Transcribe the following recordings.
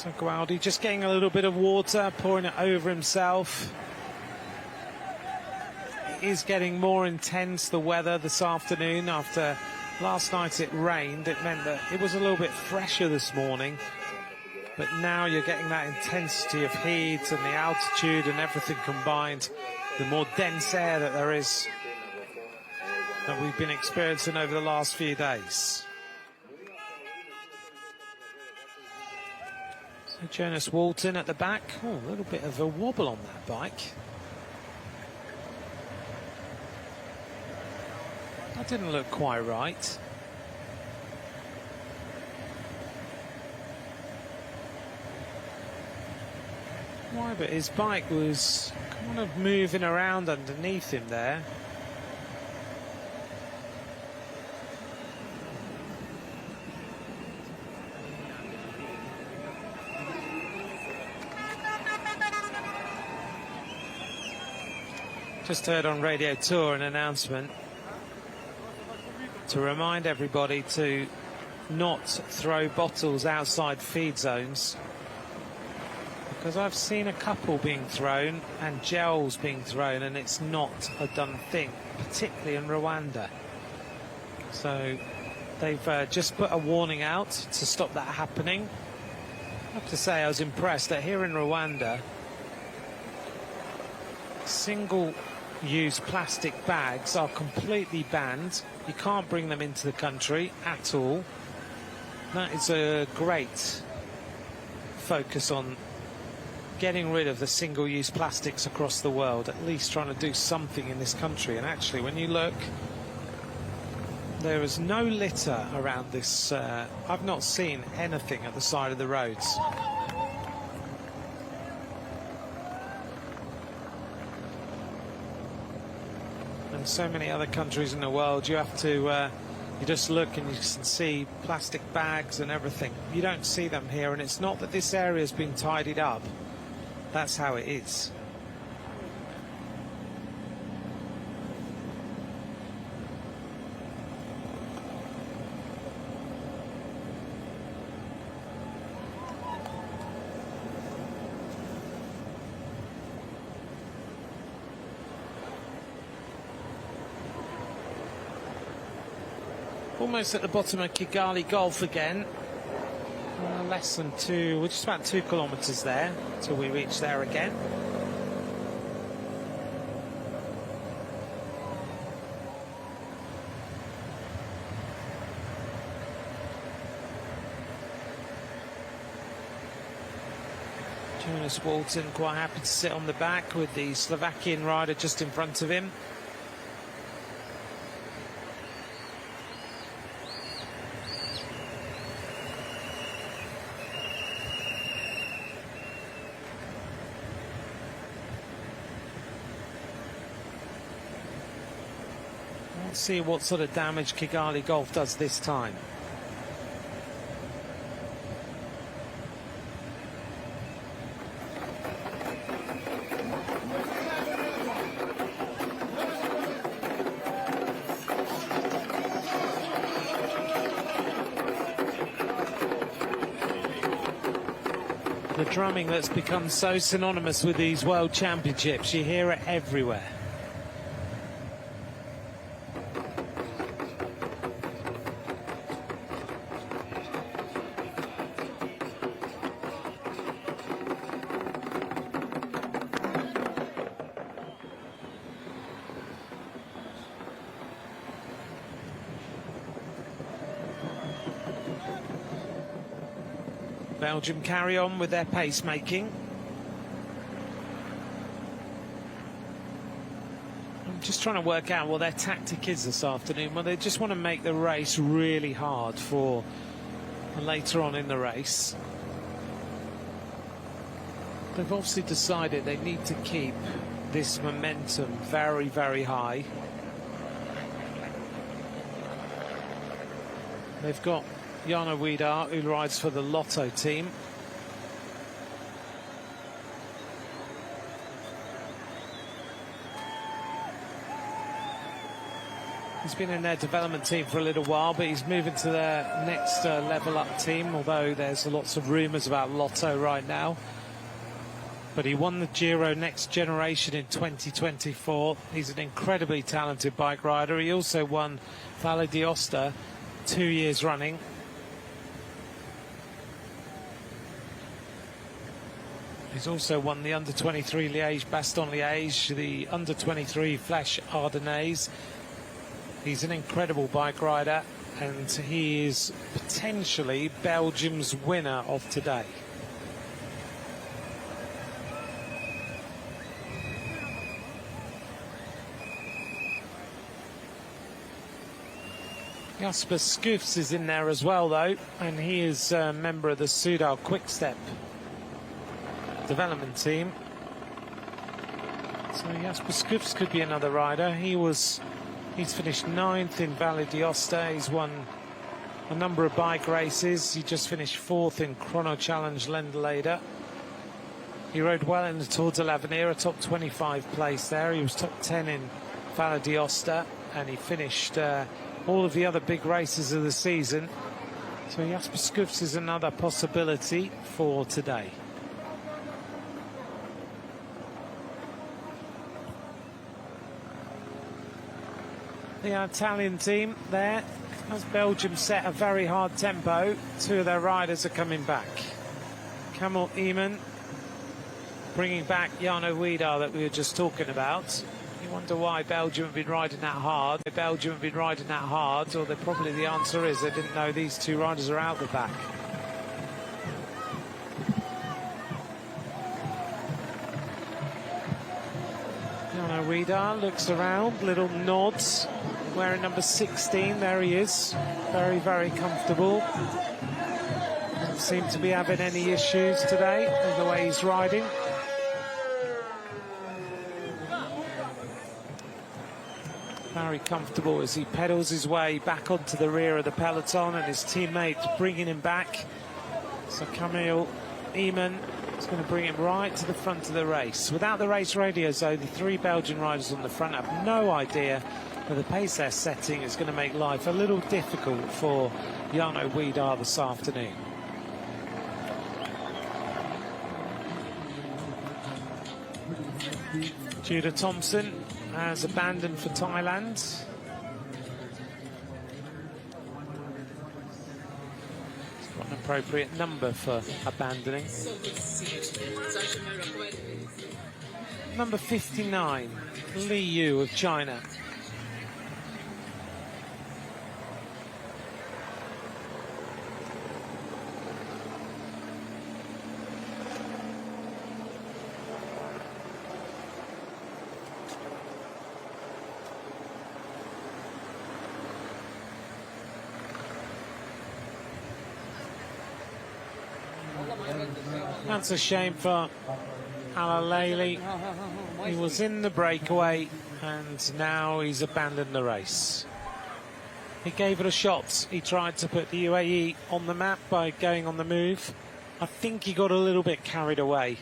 So Gualdi just getting a little bit of water, pouring it over himself. It is getting more intense, the weather this afternoon. After last night it rained, it meant that it was a little bit fresher this morning. But now you're getting that intensity of heat and the altitude and everything combined. The more dense air that there is that we've been experiencing over the last few days. So Jonas Walton at the back. Oh, a little bit of a wobble on that bike. That didn't look quite right. Why, but his bike was kind of moving around underneath him there. Just heard on Radio Tour an announcement to remind everybody to not throw bottles outside feed zones, because I've seen a couple being thrown and gels being thrown, and it's not a done thing, particularly in Rwanda. So they've just put a warning out to stop that happening. I have to say I was impressed that here in Rwanda, single-use plastic bags are completely banned. You can't bring them into the country at all. That is a great focus on getting rid of the single-use plastics across the world, at least trying to do something in this country. And actually, when you look, there is no litter around this. I've not seen anything at the side of the roads. And so many other countries in the world, you have to, you just look and you can see plastic bags and everything. You don't see them here, and it's not that this area has been tidied up. That's how it is. Almost at the bottom of Kigali Gulf again. Less than we're just about 2 kilometres there till we reach there again. Jonas Walton quite happy to sit on the back with the Slovakian rider just in front of him. Let's see what sort of damage Kigali Gulf does this time. The drumming that's become so synonymous with these World Championships, you hear it everywhere. Belgium carry on with their pacemaking. I'm just trying to work out what their tactic is this afternoon. Well, they just want to make the race really hard for later on in the race. They've obviously decided they need to keep this momentum very, very high. They've got Jana Widar, who rides for the Lotto team. He's been in their development team for a little while, but he's moving to their next level up team, although there's lots of rumours about Lotto right now. But he won the Giro Next Generation in 2024. He's an incredibly talented bike rider. He also won Valle d'Aosta 2 years running. He's also won the Under-23 Liège-Bastogne-Liège, the Under-23 Flèche Ardennaises. He's an incredible bike rider, and he is potentially Belgium's winner of today. Jasper Schoofs is in there as well, though, and he is a member of the Soudal Quickstep development team. So Jasper Schoofs could be another rider. He's finished 9th in Valle d'Aosta. He's won a number of bike races. He just finished 4th in Chrono Challenge Lendelede. He rode well in the Tour de l'Avenir, a top 25 place there. He was top 10 in Valle d'Aosta, and he finished all of the other big races of the season. So Jasper Schoofs is another possibility for today. The Italian team there, as Belgium set a very hard tempo, 2 of their riders are coming back. Kamil Eamon bringing back Jarno Wiedar that we were just talking about. You wonder why Belgium have been riding that hard. Belgium have been riding that hard, or probably the answer is they didn't know these 2 riders are out the back. Jarno Wiedar looks around, little nods, wearing number 16, there he is, very, very comfortable. Doesn't seem to be having any issues today with the way he's riding. Very comfortable as he pedals his way back onto the rear of the peloton, and his teammates bringing him back. So Kamil Eamon is going to bring him right to the front of the race. Without the race radios, though, the 3 Belgian riders on the front have no idea that the pace they're setting is going to make life a little difficult for Jarno Wiedar this afternoon. Judah Thompson has abandoned for Thailand. He's got an appropriate number for abandoning. Number 59, Li Yu of China. That's a shame for Alaleli. He was in the breakaway and now he's abandoned the race. He gave it a shot. He tried to put the UAE on the map by going on the move. I think he got a little bit carried away.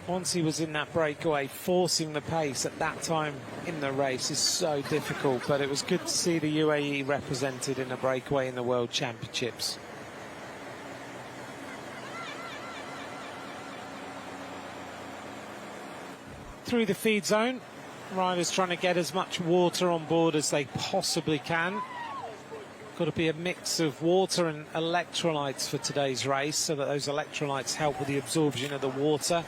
Once he was in that breakaway, forcing the pace at that time in the race is so difficult, but it was good to see the UAE represented in a breakaway in the World Championships. Through the feed zone, riders trying to get as much water on board as they possibly can. Got to be a mix of water and electrolytes for today's race, so that those electrolytes help with the absorption of the water,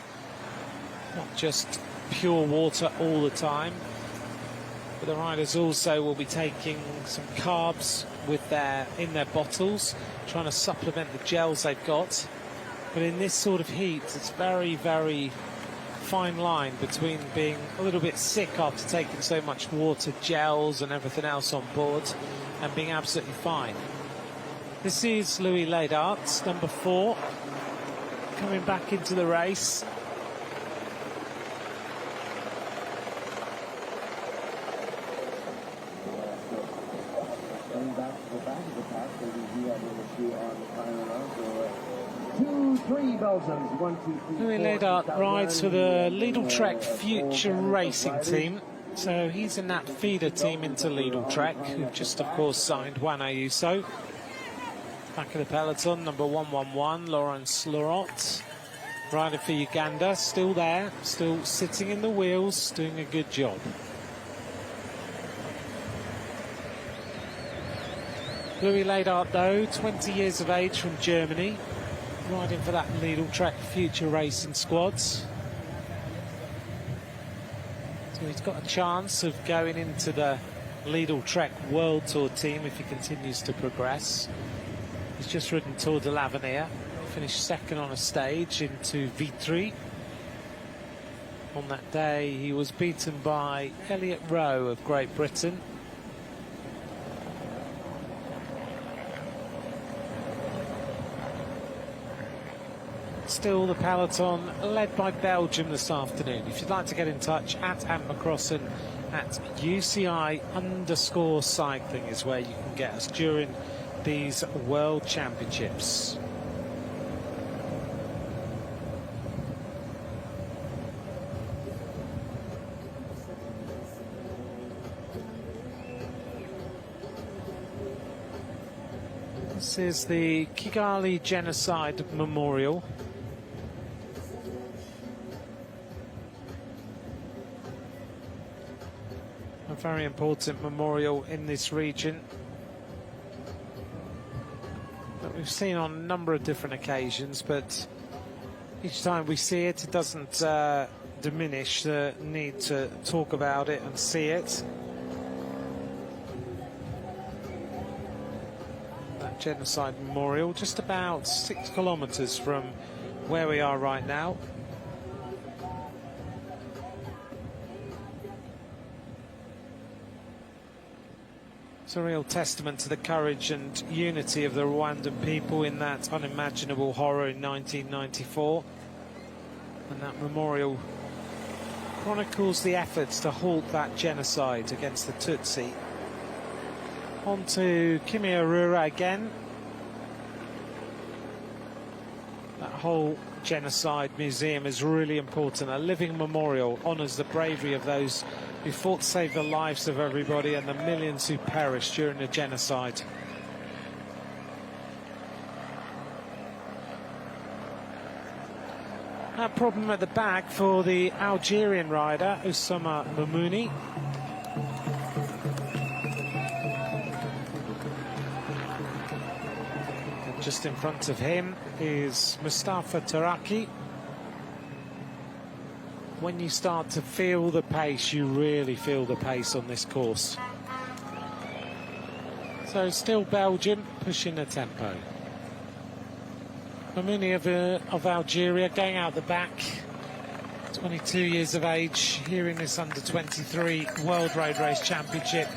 not just pure water all the time. But the riders also will be taking some carbs in their bottles, trying to supplement the gels they've got. But in this sort of heat, it's very, very fine line between being a little bit sick after taking so much water, gels and everything else on board, and being absolutely fine. This is Louis Leydart, number 4, coming back into the race. Louis Leydart rides for the Lidl Trek Future Racing team. So he's in that feeder team into Lidl Trek, who've just, of course, signed Juan Ayuso. Back of the peloton, number 111, Lawrence Lorot. Rider for Uganda, still there, still sitting in the wheels, doing a good job. Louis Leydart, though, 20 years of age from Germany, riding for that Lidl Trek Future Racing squads. So he's got a chance of going into the Lidl Trek World Tour team if he continues to progress. He's just ridden Tour de l'Avenir, finished second on a stage into Vitry. On that day, he was beaten by Elliot Rowe of Great Britain. Still the peloton led by Belgium this afternoon. If you'd like to get in touch, at Ant McCrossan at UCI_cycling is where you can get us during these World Championships. This is the Kigali Genocide Memorial. A very important memorial in this region that we've seen on a number of different occasions, but each time we see it, it doesn't diminish the need to talk about it and see it. That genocide memorial, just about 6 kilometers from where we are right now. It's a real testament to the courage and unity of the Rwandan people in that unimaginable horror in 1994. And that memorial chronicles the efforts to halt that genocide against the Tutsi. On to Kimihurura again. That whole genocide museum is really important. A living memorial honours the bravery of those who fought to save the lives of everybody and the millions who perished during the genocide. A problem at the back for the Algerian rider, Oussama Mamouni. And just in front of him is Mustafa Taraki. When you start to feel the pace, you really feel the pace on this course. So still Belgium pushing the tempo. Mamouni of Algeria going out the back, 22 years of age, here in this under-23 World Road Race Championship.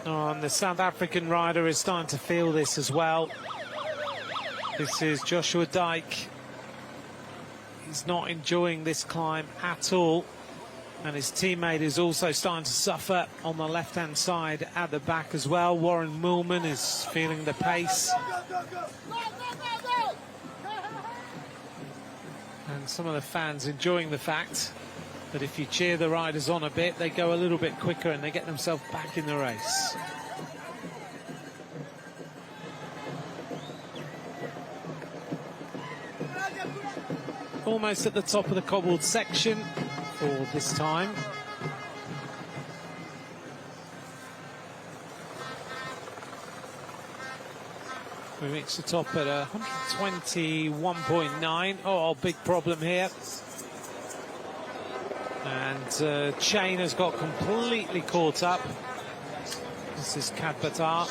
Oh, and the South African rider is starting to feel this as well. This is Joshua Dyke. He's not enjoying this climb at all. And his teammate is also starting to suffer on the left-hand side at the back as well. Warren Moolman is feeling the pace. And some of the fans enjoying the fact that if you cheer the riders on a bit, they go a little bit quicker and they get themselves back in the race. Almost at the top of the cobbled section for this time. We reach the top at 121.9. Oh, big problem here. And Chain has got completely caught up. This is Kadbatar.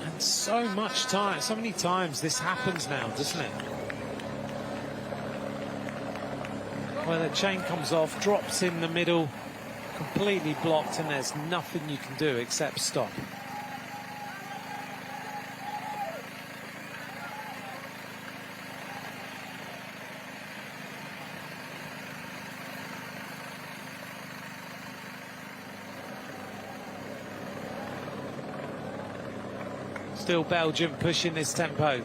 And so much time, so many times this happens now, doesn't it? Where the chain comes off, drops in the middle, completely blocked, and there's nothing you can do except stop. Still Belgium pushing this tempo.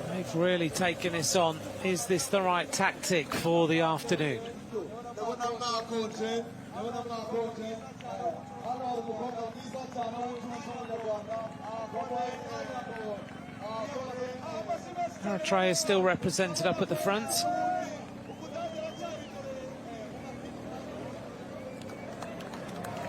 They've really taken this on. Is this the right tactic for the afternoon? Eritrea is still represented up at the front.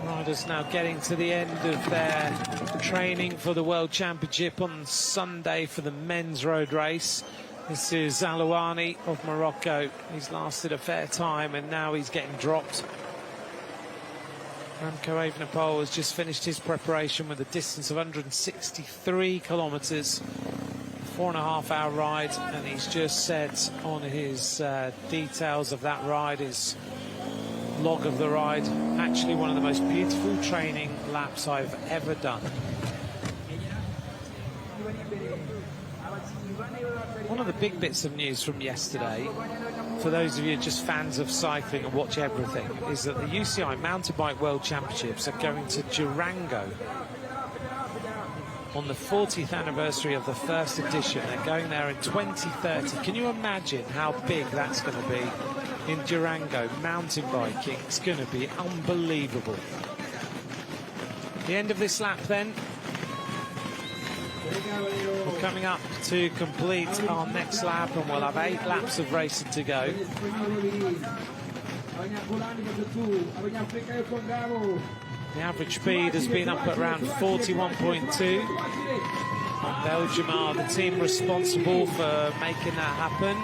Riders now getting to the end of their training for the World Championship on Sunday for the men's road race. This is Alouani of Morocco. He's lasted a fair time and now he's getting dropped. Remco Evenepoel has just finished his preparation with a distance of 163 kilometres, 4.5-hour ride, and he's just said on his details of that ride, his log of the ride, actually one of the most beautiful training laps I've ever done. One of the big bits of news from yesterday, for those of you just fans of cycling and watch everything, is that the UCI Mountain Bike World Championships are going to Durango on the 40th anniversary of the first edition. They're going there in 2030. Can you imagine how big that's going to be in Durango? Mountain biking, it's going to be unbelievable. The end of this lap then. We're coming up to complete our next lap and we'll have 8 laps of racing to go. The average speed has been up at around 41.2. And Belgium are the team responsible for making that happen.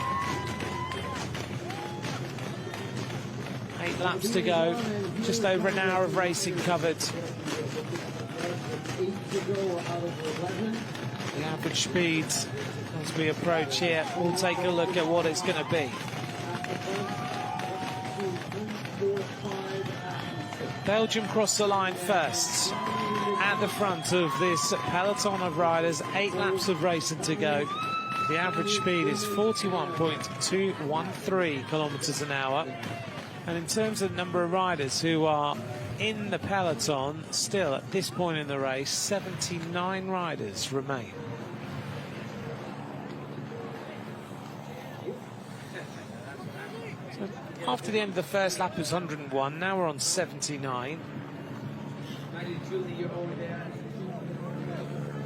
8 laps to go, just over an hour of racing covered. The average speed as we approach here, we'll take a look at what it's going to be. Belgium cross the line first at the front of this peloton of riders. 8 laps of racing to go. The average speed is 41.213 kilometres an hour. And in terms of the number of riders who are in the peloton, still at this point in the race, 79 riders remain. So after the end of the first lap, it was 101. Now we're on 79.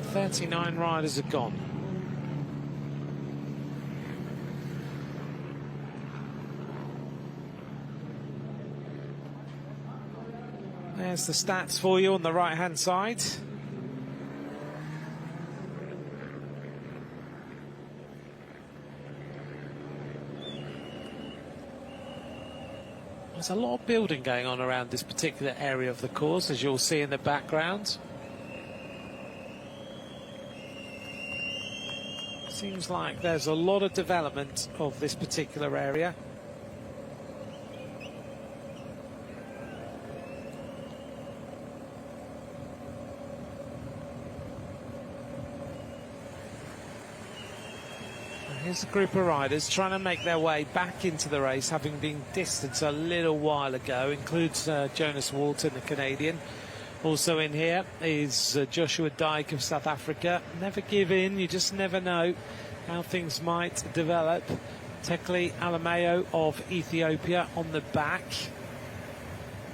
39 riders are gone. There's the stats for you on the right-hand side. There's a lot of building going on around this particular area of the course, as you'll see in the background. Seems like there's a lot of development of this particular area. Here's a group of riders trying to make their way back into the race, having been distanced a little while ago. Includes Jonas Walton, the Canadian. Also in here is Joshua Dyke of South Africa. Never give in, you just never know how things might develop. Tekle Alameo of Ethiopia on the back.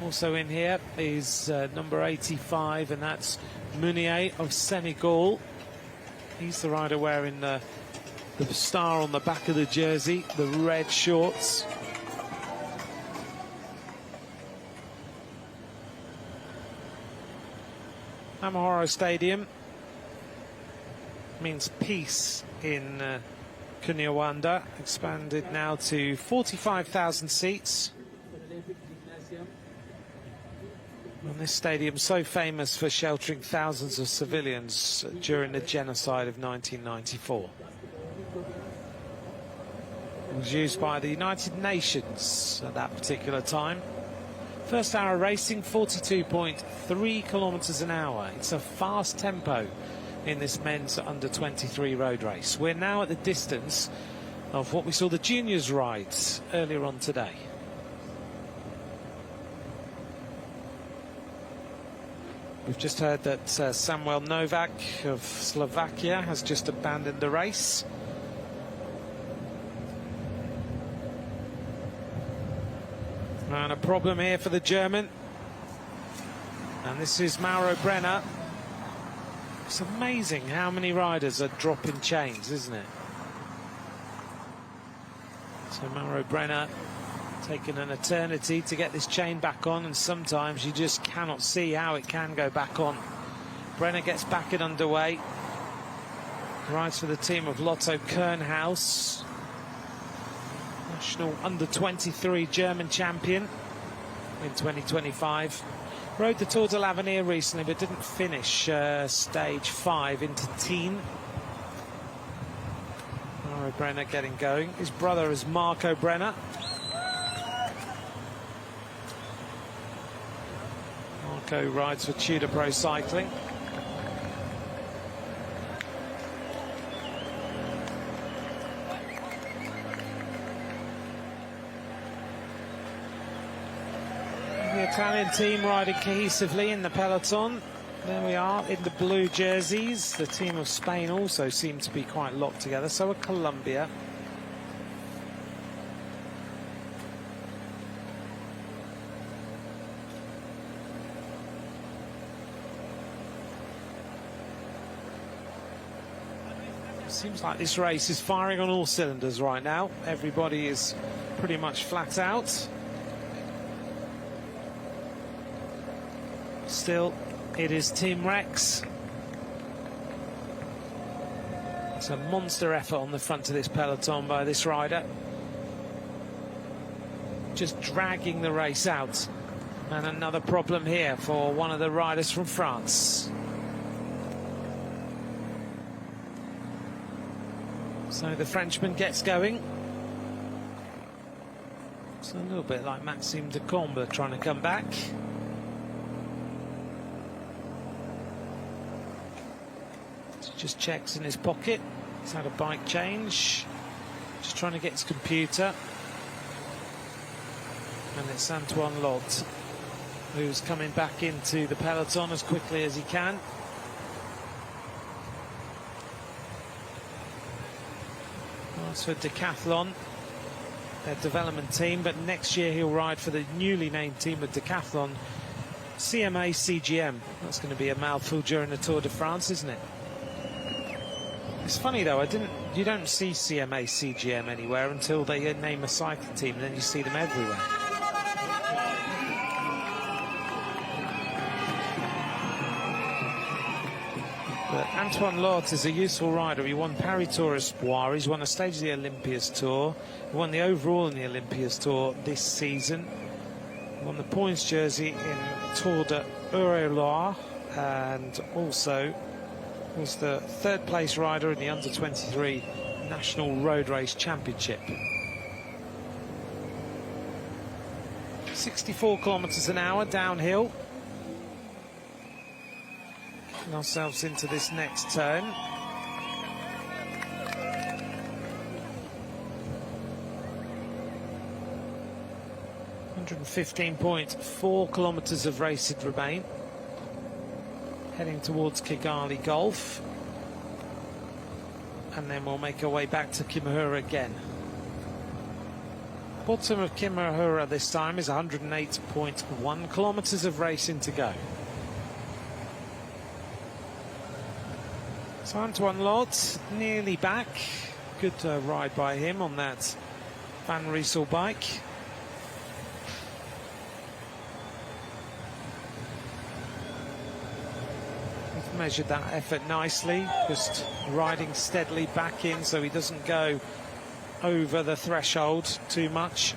Also in here is number 85, and that's Munier of Senegal. He's the rider wearing the star on the back of the jersey, the red shorts. Amahoro Stadium means peace in Rwanda, expanded now to 45,000 seats. And this stadium so famous for sheltering thousands of civilians during the genocide of 1994. It was used by the United Nations at that particular time. First hour racing, 42.3 kilometres an hour. It's a fast tempo in this men's under-23 road race. We're now at the distance of what we saw the juniors rides earlier on today. We've just heard that Samuel Novak of Slovakia has just abandoned the race. And a problem here for the German. And this is Mauro Brenner. It's amazing how many riders are dropping chains, isn't it? So Mauro Brenner taking an eternity to get this chain back on, and sometimes you just cannot see how it can go back on. Brenner gets back it underway. Rides for the team of Lotto Kernhaus. National under-23 German champion in 2025. Rode the Tour de l'Avenir recently, but didn't finish stage 5 into teen. Mauro Brenner getting going. His brother is Marco Brenner. Marco rides for Tudor Pro Cycling. The Italian team riding cohesively in the peloton. There we are in the blue jerseys. The team of Spain also seem to be quite locked together. So are Colombia. Seems like this race is firing on all cylinders right now. Everybody is pretty much flat out. Still, it is Team Rex. It's a monster effort on the front of this peloton by this rider. Just dragging the race out. And another problem here for one of the riders from France. So the Frenchman gets going. It's a little bit like Maxime de Combe trying to come back. Just checks in his pocket. He's had a bike change. Just trying to get his computer. And it's Antoine Lot who's coming back into the peloton as quickly as he can. For Decathlon, their development team, but next year he'll ride for the newly named team of Decathlon, CMA CGM. That's going to be a mouthful during the Tour de France, isn't it? It's funny though, you don't see CMA CGM anywhere until they name a cycling team, and then you see them everywhere. But Antoine Lot is a useful rider. He won Paris Tour Espoir. He's won a stage of the Olympias Tour. He won the overall in the Olympias Tour this season. He won the points jersey in Tour de Eure-et-Loire, and also was the third place rider in the under-23 National Road Race Championship. 64 kilometers an hour downhill. Ourselves into this next turn. 115.4 kilometers of race it remain. Heading towards Kigali Gulf. And then we'll make our way back to Kimihura again. Bottom of Kimihura this time is 108.1 kilometers of racing to go. So Antoine Lot nearly back. Good ride by him on that Van Riesel bike. He's measured that effort nicely, just riding steadily back in so he doesn't go over the threshold too much.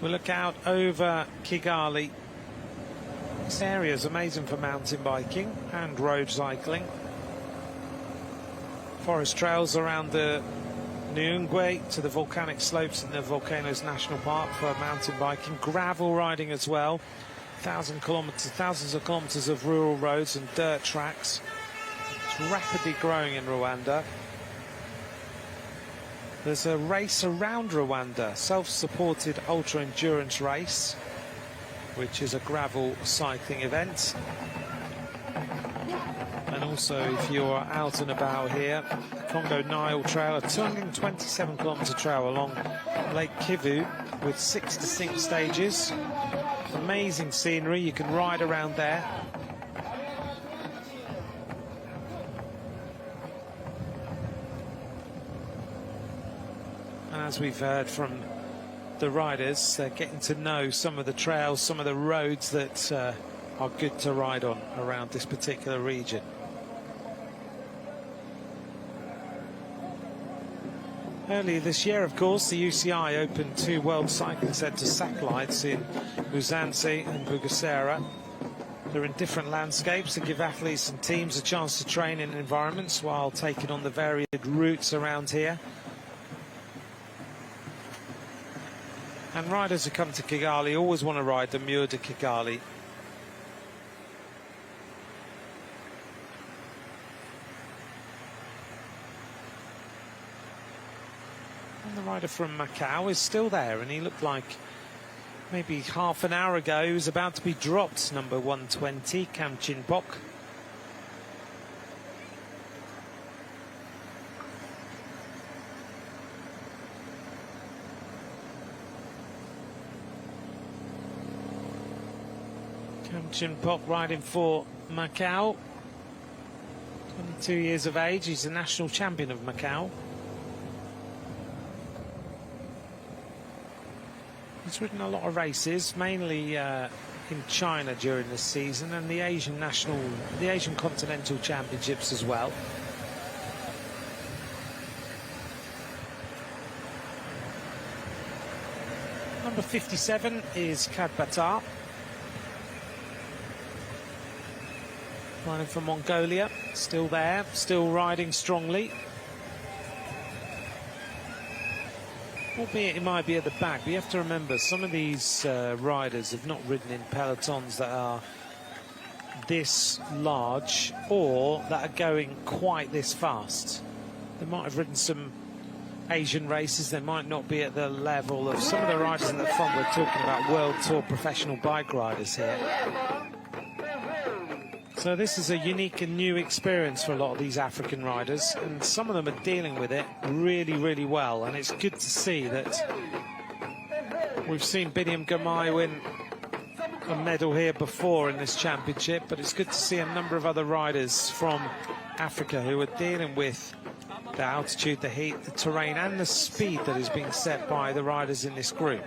We'll look out over Kigali This area is amazing for mountain biking and road cycling. Forest trails around the Nyungwe to the volcanic slopes in the Volcanoes National Park for mountain biking. Gravel riding as well. Thousands of kilometres of rural roads and dirt tracks. It's rapidly growing in Rwanda. There's a race around Rwanda, self-supported ultra-endurance race, which is a gravel cycling event. And also, if you're out and about here, the Congo Nile Trail, a 227-kilometre trail along Lake Kivu with 6 distinct stages. Amazing scenery, you can ride around there. And as we've heard from the riders, they're getting to know some of the trails, some of the roads that are good to ride on around this particular region. Earlier this year, of course, the UCI opened 2 World Cycling Centre satellites in Musanze and Bugesera. They're in different landscapes to give athletes and teams a chance to train in environments while taking on the varied routes around here. And riders who come to Kigali always want to ride the Mur de Kigali. And the rider from Macau is still there, and he looked like maybe half an hour ago he was about to be dropped, number 120, Kam Chin-pok. Kam Chin-pok riding for Macau, 22 years of age. He's the national champion of Macau. He's ridden a lot of races, mainly in China during this season, and the Asian Continental Championships as well. Number 57 is Kadbatar, riding from Mongolia, still there, still riding strongly. Albeit he might be at the back, but you have to remember some of these riders have not ridden in pelotons that are this large or that are going quite this fast. They might have ridden some Asian races, they might not be at the level of some of the riders in the front. We're talking about World Tour professional bike riders here. So this is a unique and new experience for a lot of these African riders, and some of them are dealing with it really, really well. And it's good to see that we've seen Biniam Girmay win a medal here before in this championship, but it's good to see a number of other riders from Africa who are dealing with the altitude, the heat, the terrain, and the speed that is being set by the riders in this group.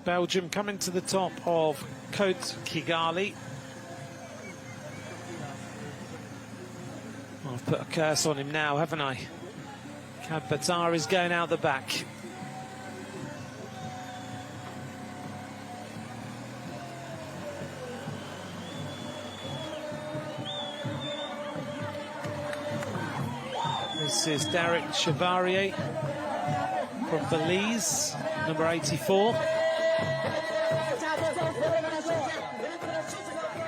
Belgium coming to the top of Côte Kigali. I've put a curse on him now, haven't I? Kadbatar is going out the back. This is Derek Chevalier from Belize, number 84.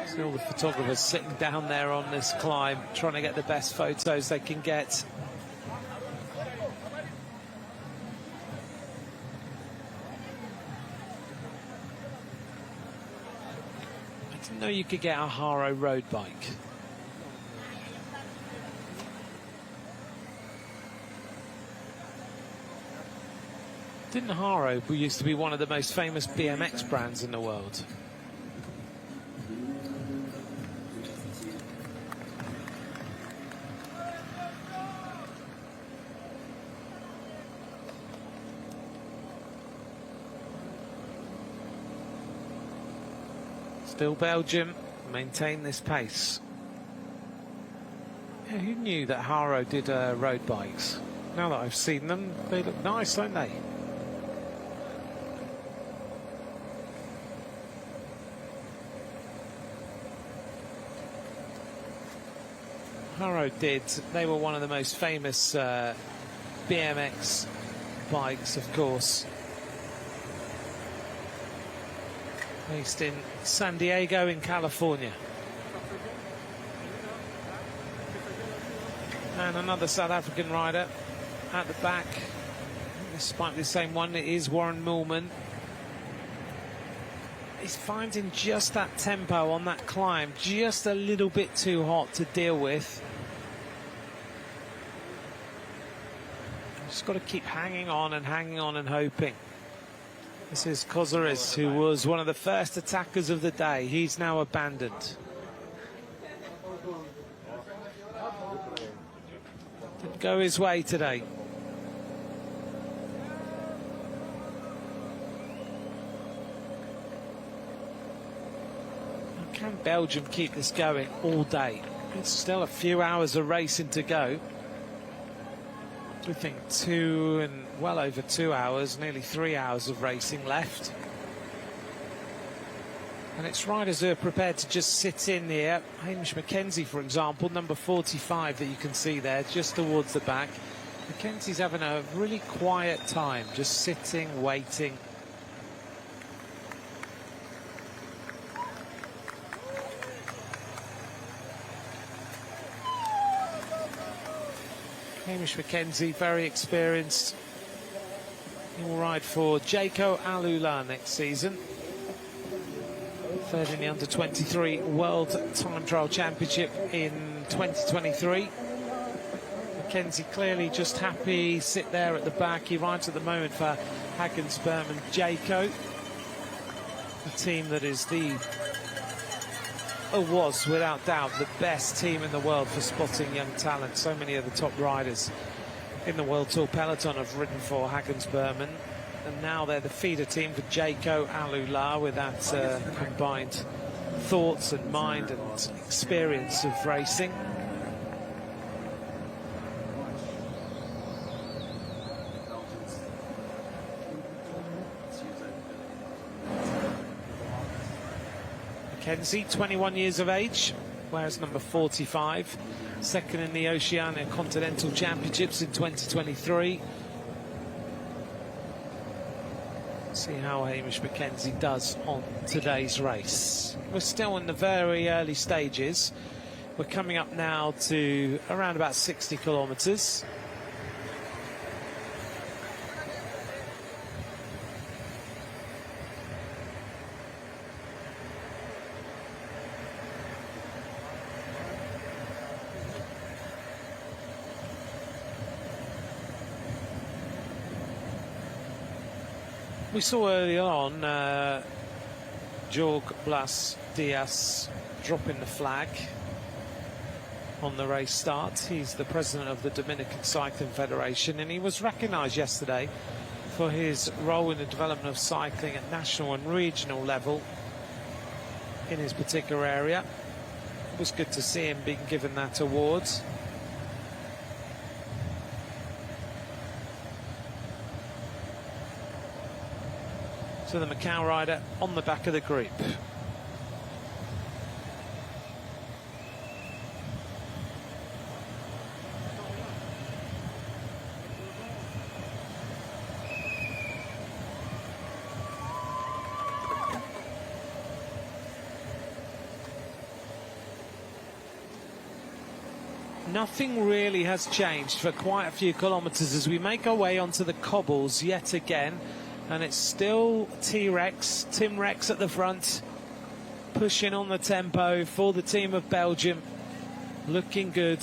See all the photographers sitting down there on this climb, trying to get the best photos they can get. I didn't know you could get a Haro road bike. Didn't Haro, who used to be one of the most famous BMX brands in the world? Still Belgium maintain this pace. Yeah, who knew that Haro did road bikes? Now that I've seen them, they look nice, don't they? Harrow did. They were one of the most famous BMX bikes, of course. Based in San Diego in California. And another South African rider at the back. This might be the same one. It is Warren Millman. He's finding just that tempo on that climb just a little bit too hot to deal with. Just got to keep hanging on and hoping. This is Kozares, who was one of the first attackers of the day. He's now abandoned. Didn't go his way today. Can Belgium keep this going all day? It's still a few hours of racing to go. We think well over 2 hours, nearly 3 hours of racing left. And it's riders who are prepared to just sit in here. Hamish Mackenzie, for example, number 45 that you can see there, just towards the back. Mackenzie's having a really quiet time, just sitting, waiting. Hamish Mackenzie, very experienced. He will ride for Jaco Alula next season. Third in the Under-23 World Time Trial Championship in 2023. Mackenzie clearly just happy, sit there at the back. He rides at the moment for Hagensberm and Jaco. A team that is was without doubt the best team in the world for spotting young talent. So many of the top riders in the World Tour peloton have ridden for Hagensberm, and now they're the feeder team for Jaco Alula with that combined thoughts and mind and experience of racing. Mackenzie, 21 years of age, wears number 45, second in the Oceania Continental Championships in 2023. See how Hamish Mackenzie does on today's race. We're still in the very early stages. We're coming up now to around about 60 kilometres. We saw early on Jorge Blas Diaz dropping the flag on the race start. He's the president of the Dominican Cycling Federation, and he was recognised yesterday for his role in the development of cycling at national and regional level in his particular area. It was good to see him being given that award. So the Macau rider on the back of the group. Nothing really has changed for quite a few kilometres as we make our way onto the cobbles yet again. And it's still T-Rex, Tim Rex at the front, pushing on the tempo for the team of Belgium. Looking good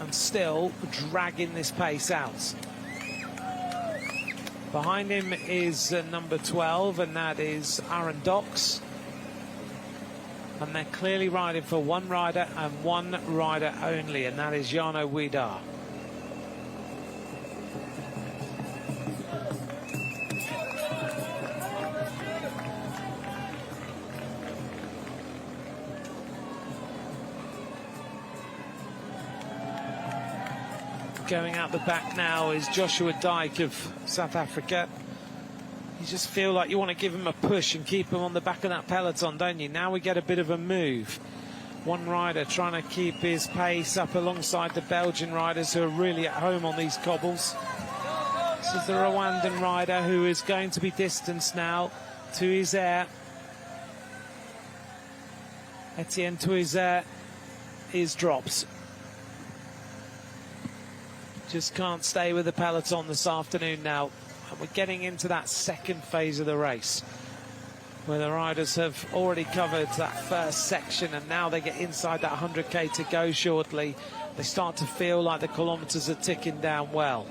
and still dragging this pace out. Behind him is number 12, and that is Aaron Dox. And they're clearly riding for one rider and one rider only, and that is Jarno Widar. Going out the back now is Joshua Dyke of South Africa. You just feel like you want to give him a push and keep him on the back of that peloton, don't you? Now we get a bit of a move. One rider trying to keep his pace up alongside the Belgian riders who are really at home on these cobbles. This is the Rwandan rider who is going to be distanced now to his air. Etienne Touiser is dropped. Just can't stay with the peloton this afternoon now. And we're getting into that second phase of the race, where the riders have already covered that first section, and now they get inside that 100k to go shortly. They start to feel like the kilometres are ticking down well.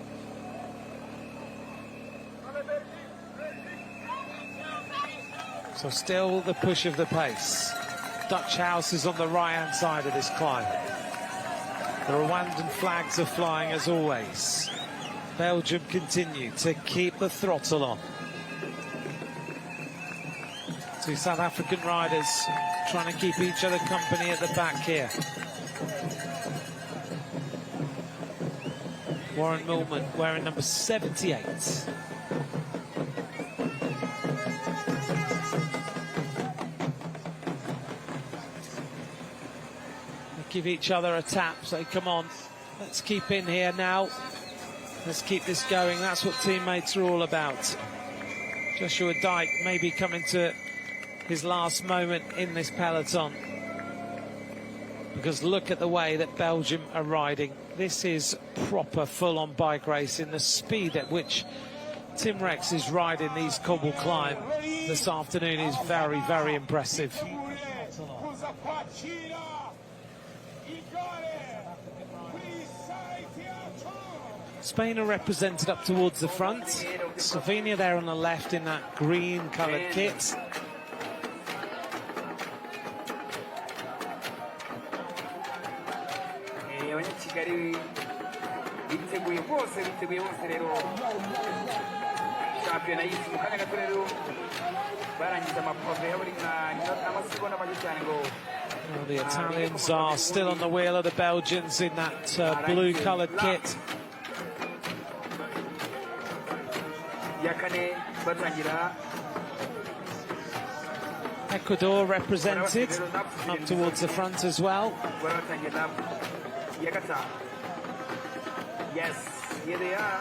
So still the push of the pace. Dutch House is on the right-hand side of this climb. The Rwandan flags are flying as always. Belgium continue to keep the throttle on. Two South African riders trying to keep each other company at the back here. Warren Millman wearing number 78. Give each other a tap, say, come on, let's keep in here now. Let's keep this going. That's what teammates are all about. Joshua Dyke maybe coming to his last moment in this peloton, because look at the way that Belgium are riding. This is proper full-on bike racing. The speed at which Tim Rex is riding these cobble climb this afternoon is very, very impressive. Spain are represented up towards the front. Slovenia there on the left in that green coloured kit. Well, the Italians are still on the wheel of the Belgians in that blue coloured kit. Ecuador represented up towards the front as well. Yes, here they are.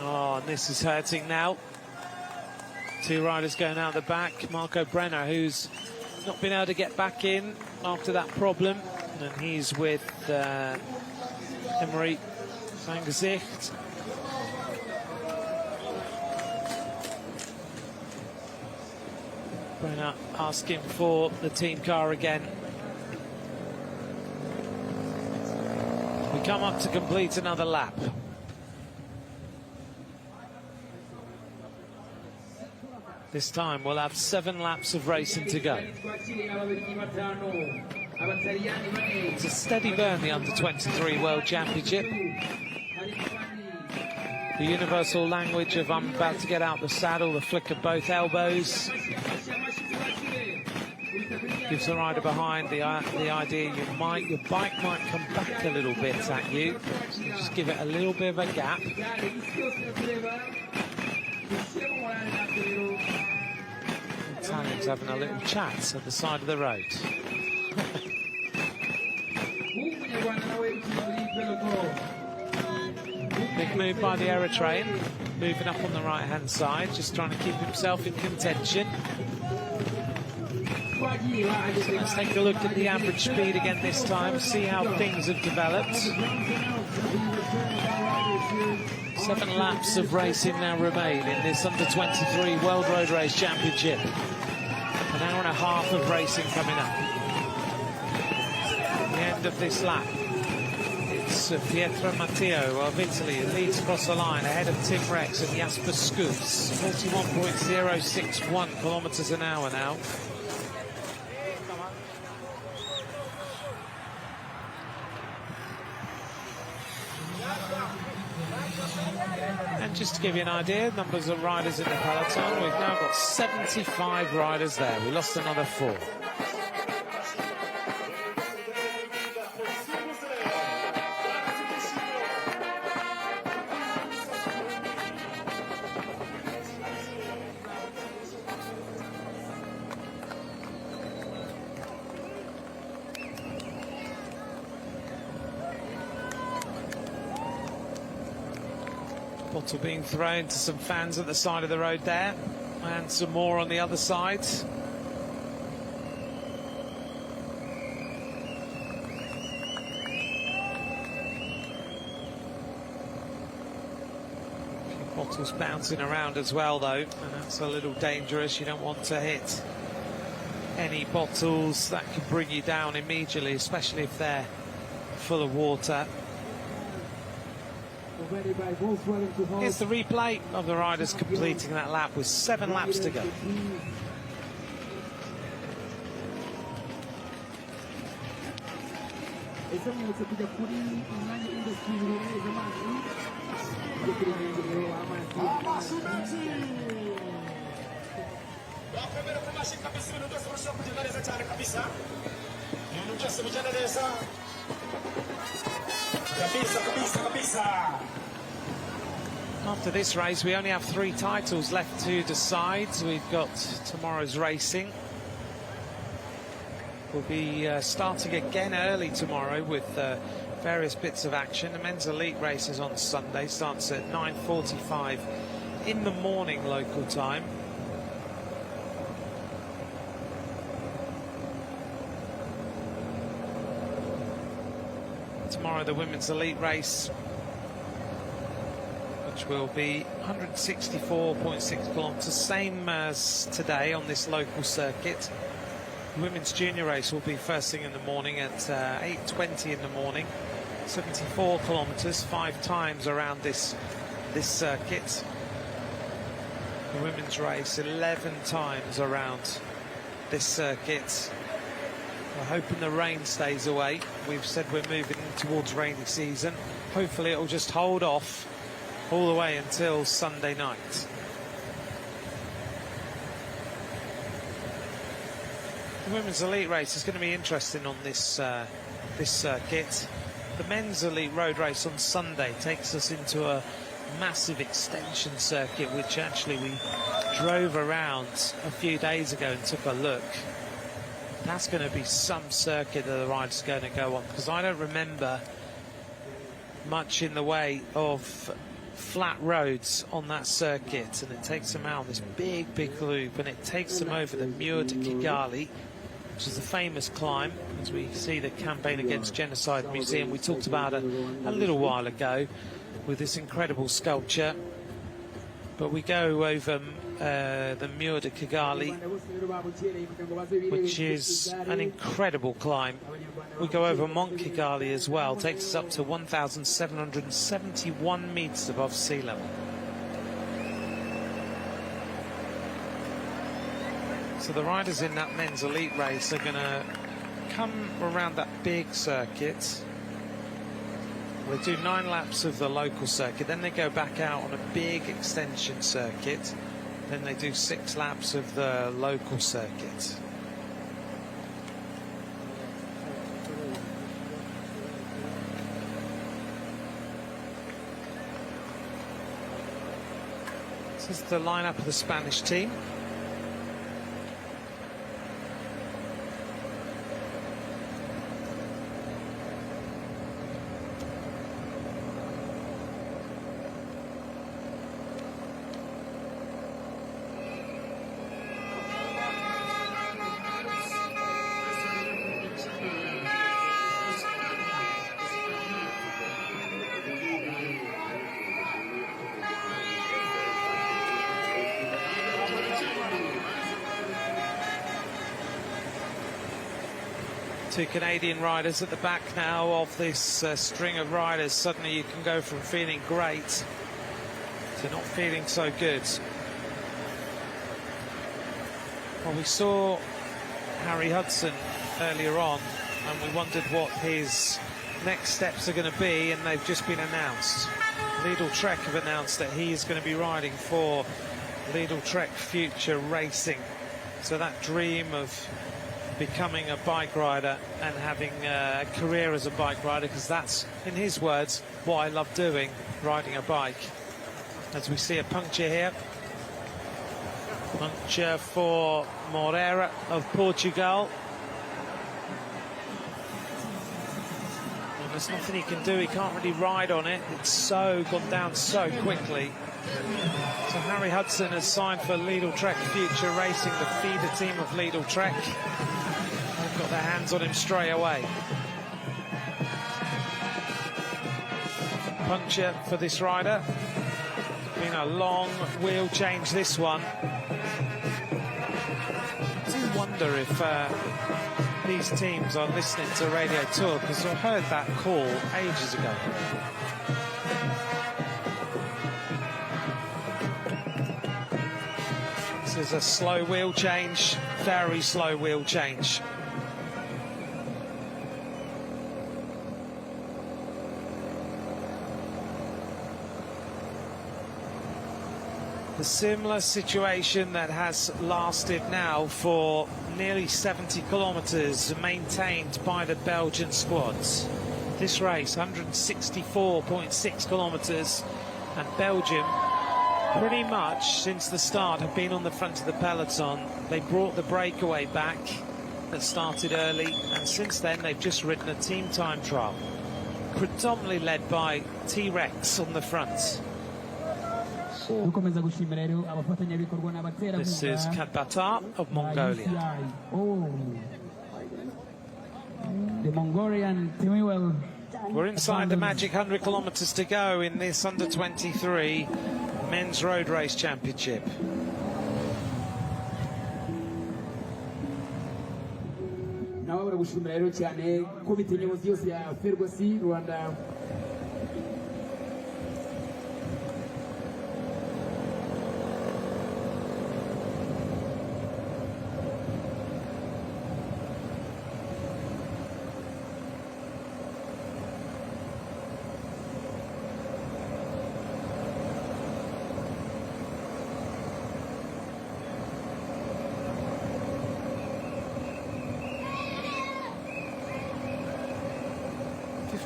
Oh, and this is hurting now. Two riders going out the back. Marco Brenner, who's not been able to get back in after that problem, and he's with Emery van Gezicht. Brenner asking for the team car again. We come up to complete another lap. This time we'll have 7 laps of racing to go. It's a steady burn, the Under-23 World Championship. The universal language of I'm about to get out the saddle, the flick of both elbows. Gives the rider behind the idea your bike might come back a little bit at you. So you just give it a little bit of a gap. Italians having a little chat at the side of the road. Big move by the Eritrean, moving up on the right hand side, just trying to keep himself in contention. So let's take a look at the average speed again this time, see how things have developed. 7 laps of racing now remain in this Under-23 World Road Race Championship. An hour and a half of racing coming up. At the end of this lap, it's Pietro Matteo of Italy who leads across the line ahead of Tim Rex and Jasper Scoots. 41.061 kilometres an hour now. And just to give you an idea, numbers of riders in the peloton, we've now got 75 riders there. We lost another 4. Bottle being thrown to some fans at the side of the road there, and some more on the other side. Bottles bouncing around as well though, and that's a little dangerous. You don't want to hit any bottles that could bring you down immediately, especially if they're full of water. Here's the replay of the riders completing that lap with 7 laps to go. After this race, we only have 3 titles left to decide. We've got tomorrow's racing. We'll be starting again early tomorrow with various bits of action. The men's elite races on Sunday starts at 9:45 in the morning local time. Tomorrow the women's elite race, which will be 164.6 kilometres, same as today on this local circuit. The women's junior race will be first thing in the morning at 8:20 in the morning, 74 kilometres, 5 times around this circuit. The women's race 11 times around this circuit. We're hoping the rain stays away. We've said we're moving towards rainy season. Hopefully it'll just hold off all the way until Sunday night. The women's elite race is going to be interesting on this this circuit. The men's elite road race on Sunday takes us into a massive extension circuit, which actually we drove around a few days ago and took a look. That's going to be some circuit that the rider's going to go on, because I don't remember much in the way of flat roads on that circuit, and it takes them out on this big loop, and it takes them over the Mur de Kigali, which is a famous climb, as we see the Campaign Against Genocide Museum we talked about a little while ago with this incredible sculpture. But we go over the Mur de Kigali, which is an incredible climb. We go over Mont Kigali as well, takes us up to 1,771 metres above sea level. So the riders in that men's elite race are going to come around that big circuit. They do 9 laps of the local circuit, then they go back out on a big extension circuit, then they do 6 laps of the local circuit. This is the lineup of the Spanish team. Two Canadian riders at the back now of this string of riders. Suddenly you can go from feeling great to not feeling so good. Well, we saw Harry Hudson earlier on, and we wondered what his next steps are going to be, and they've just been announced. Lidl Trek have announced that he is going to be riding for Lidl Trek Future Racing. So that dream of becoming a bike rider and having a career as a bike rider, because that's, in his words, what I love doing, riding a bike. As we see a puncture here. Puncture for Moreira of Portugal. And there's nothing he can do, he can't really ride on it. It's so gone down so quickly. So Harry Hudson has signed for Lidl Trek Future Racing, the feeder team of Lidl Trek. They've got their hands on him straight away. Puncture for this rider. It's been a long wheel change, this one. I do wonder if these teams are listening to Radio Tour, because I heard that call ages ago. This is a slow wheel change, very slow wheel change. A similar situation that has lasted now for nearly 70 kilometres, maintained by the Belgian squads. This race, 164.6 kilometres, and Belgium, pretty much since the start, have been on the front of the peloton. They brought the breakaway back that started early, and since then they've just ridden a team time trial, predominantly led by T-Rex on the front. This is Kadbatar of Mongolia. The Mongolian Timiwell. We're inside the magic 100 kilometres to go in this under-23 men's road race championship. Nawe baragushimira rero cyane ko bitenyemuzi yose ya Fergusi Rwanda.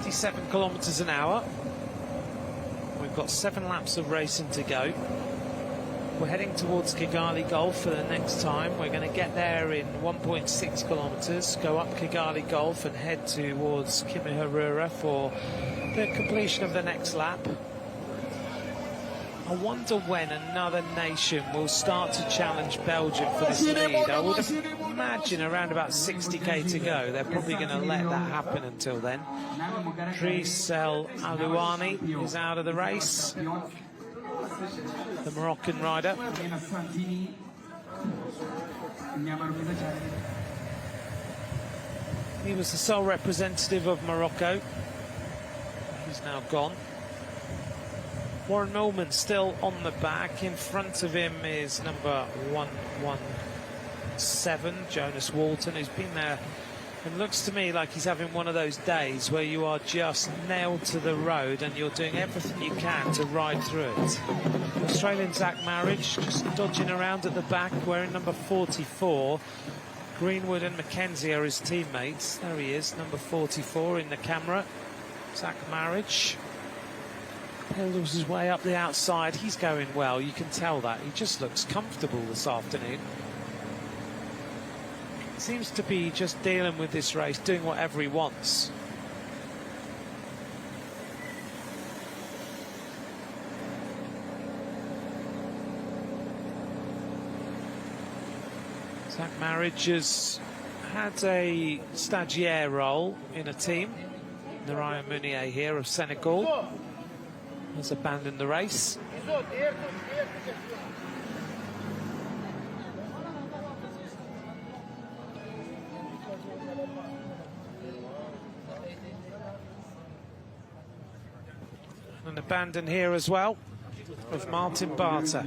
.7 kilometres an hour. We've got 7 laps of racing to go. We're heading towards Kigali Gulf for the next time. We're going to get there in 1.6 kilometres, go up Kigali Gulf and head towards Kimihurura for the completion of the next lap. I wonder when another nation will start to challenge Belgium for this lead. I would imagine around about 60k to go. They're probably going to let that happen until then. Driss El Alouani is out of the race, the Moroccan rider. He was the sole representative of Morocco. He's now gone. Warren Millman still on the back. In front of him is number 117, Jonas Walton, who's been there. It looks to me like he's having one of those days where you are just nailed to the road and you're doing everything you can to ride through it. Australian Zach Marriage just dodging around at the back, wearing number 44. Greenwood and Mackenzie are his teammates. There he is, number 44 in the camera. Zach Marriage. Pilders his way up the outside. He's going well, you can tell that. He just looks comfortable this afternoon. Seems to be just dealing with this race, doing whatever he wants. Zach Marriage has had a stagiaire role in a team. Narayan Munier here of Senegal has abandoned the race. An abandon here as well of Martin Barter.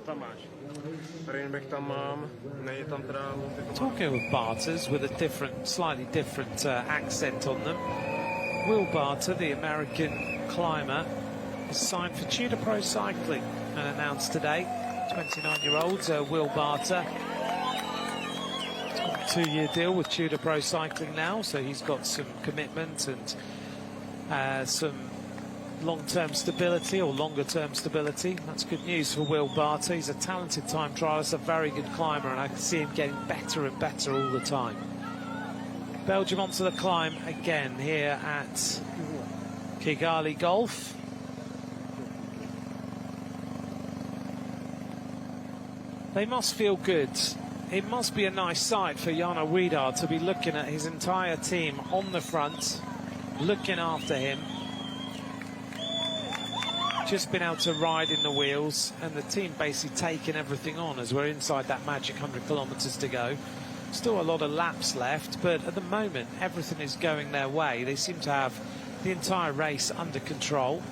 Tam máš. Rainback tam mám, není tam teda... Talking with Barters with a slightly different accent on them. Will Barter, the American climber, is signed for Tudor Pro Cycling and announced today. 29-year-old Will Barter. He's got a 2-year deal with Tudor Pro Cycling now, so he's got some commitment and some long-term stability or longer-term stability. That's good news for Will Barter. He's a talented time trialist, a very good climber, and I can see him getting better and better all the time. Belgium onto the climb again here at Kigali Golf. They must feel good. It must be a nice sight for Jana Wiedaar to be looking at his entire team on the front, looking after him. Just been able to ride in the wheels, and the team basically taking everything on as we're inside that magic 100 kilometres to go. Still a lot of laps left, but at the moment everything is going their way. They seem to have the entire race under control.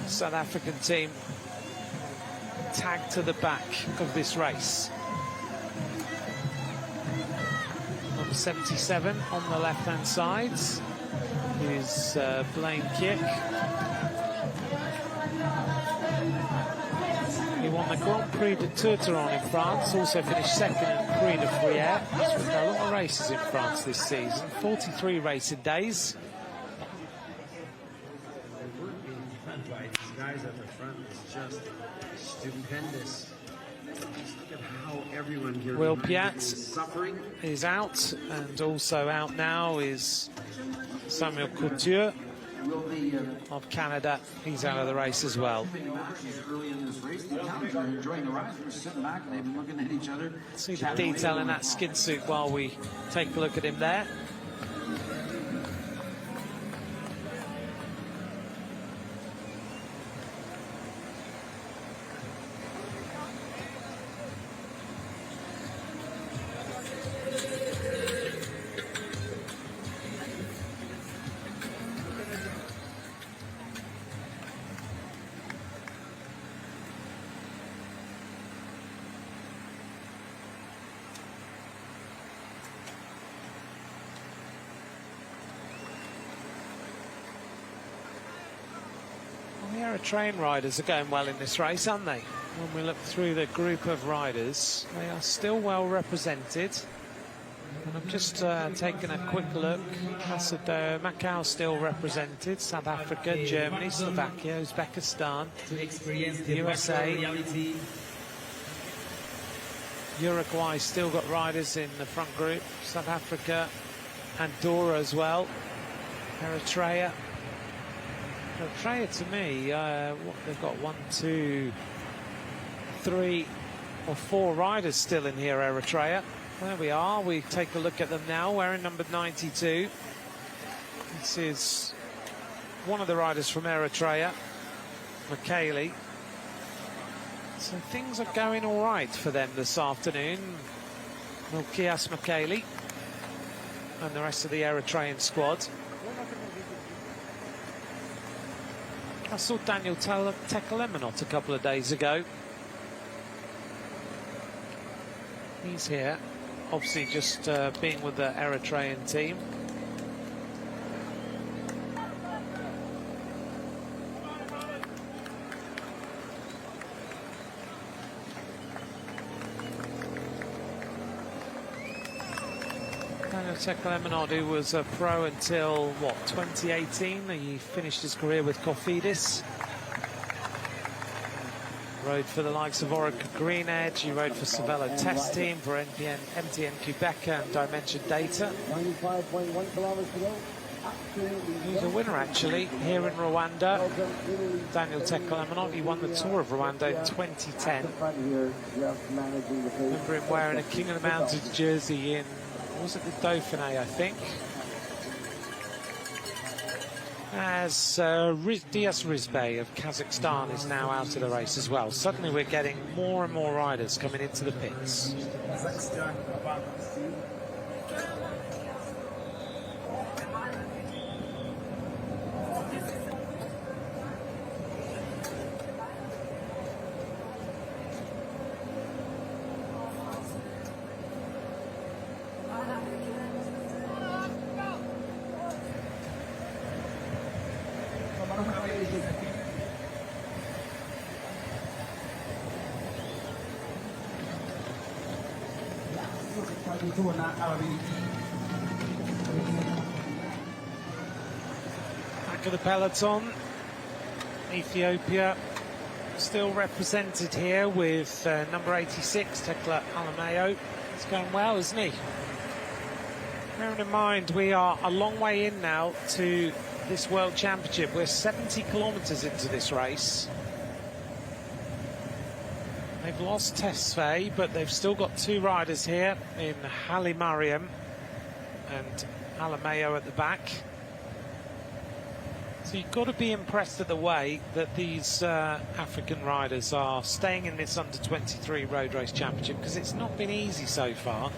South African team tagged to the back of this race. Number 77 on the left-hand side is Blaine Kiek. He won the Grand Prix de Tourteron in France, also finished second in Prix de Frière. There's been a lot of races in France this season, 43 racing days. Guys at the front is just stupendous. Just look at how everyone here Will is Piat suffering. is out, and also out now is Samuel Couture of Canada. He's out of the race as well. Early in this race, the Italians are enjoying the ride. They're sitting back and they've been looking at each other. See the detail in that skin suit while we take a look at him there. The Eritrean riders are going well in this race, aren't they? When we look through the group of riders, they are still well represented. And I'm just taking a quick look. Macau still represented. South Africa, Germany, Slovakia, Uzbekistan, USA. Uruguay still got riders in the front group. South Africa, Andorra as well. Eritrea. Eritrea, to me, they've got 1, 2, 3 or 4 riders still in here, Eritrea. There we are. We take a look at them now, wearing number 92. This is one of the riders from Eritrea, Michele. So things are going all right for them this afternoon. Milkias Michele and the rest of the Eritrean squad. I saw Daniel Tekelemenot a couple of days ago. He's here, obviously just being with the Eritrean team. Daniel Tekelemenot, who was a pro until, what, 2018? He finished his career with Cofidis. Rode for the likes of Orica Green Edge. He rode for Cervelo Test Team, for MTN Quebec and Dimension Data. 95.1 kilometers to go. He's a winner, actually, here in Rwanda. Daniel Tekelemenot, he won the Tour of Rwanda in 2010. Remember him wearing a King of the Mountains jersey in, was it the Dauphiné, I think? As Dias Rizbey of Kazakhstan is now out of the race as well. Suddenly we're getting more and more riders coming into the pits. Back of the peloton, Ethiopia still represented here with number 86, Tekla Alameo. It's going well, isn't he? Bearing in mind, we are a long way in now to this World Championship. We're 70 kilometres into this race. They've lost Tesfaye, but they've still got two riders here in Haile Mariam and Alameo at the back. So you've got to be impressed at the way that these African riders are staying in this under-23 road race championship, because it's not been easy so far.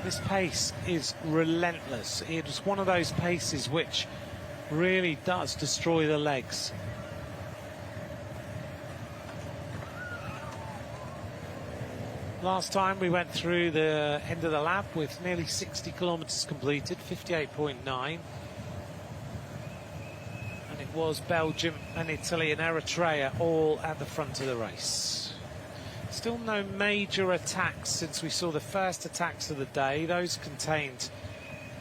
This pace is relentless. It's one of those paces which really does destroy the legs. Last time we went through the end of the lap with nearly 60 kilometres completed, 58.9. And it was Belgium and Italy and Eritrea all at the front of the race. Still no major attacks since we saw the first attacks of the day. Those contained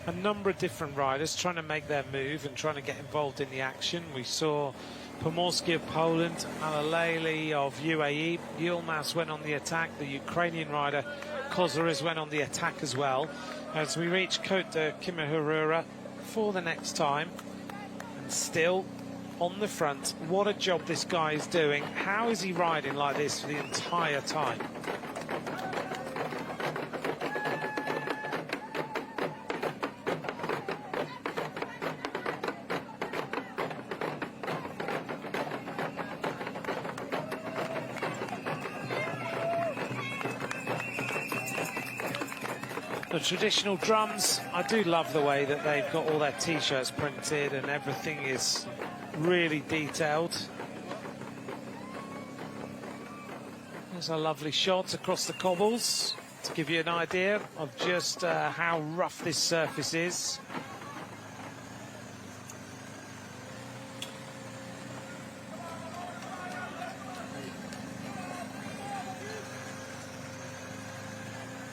a number of different riders trying to make their move and trying to get involved in the action. We saw Pomorski of Poland, Alaleli of UAE, Yilmaz went on the attack, the Ukrainian rider Kozares went on the attack as well. As we reach Côte de Kimihurura for the next time, and still on the front. What a job this guy is doing. How is he riding like this for the entire time? The traditional drums, I do love the way that they've got all their t-shirts printed and everything is really detailed. There's a lovely shot across the cobbles to give you an idea of just how rough this surface is.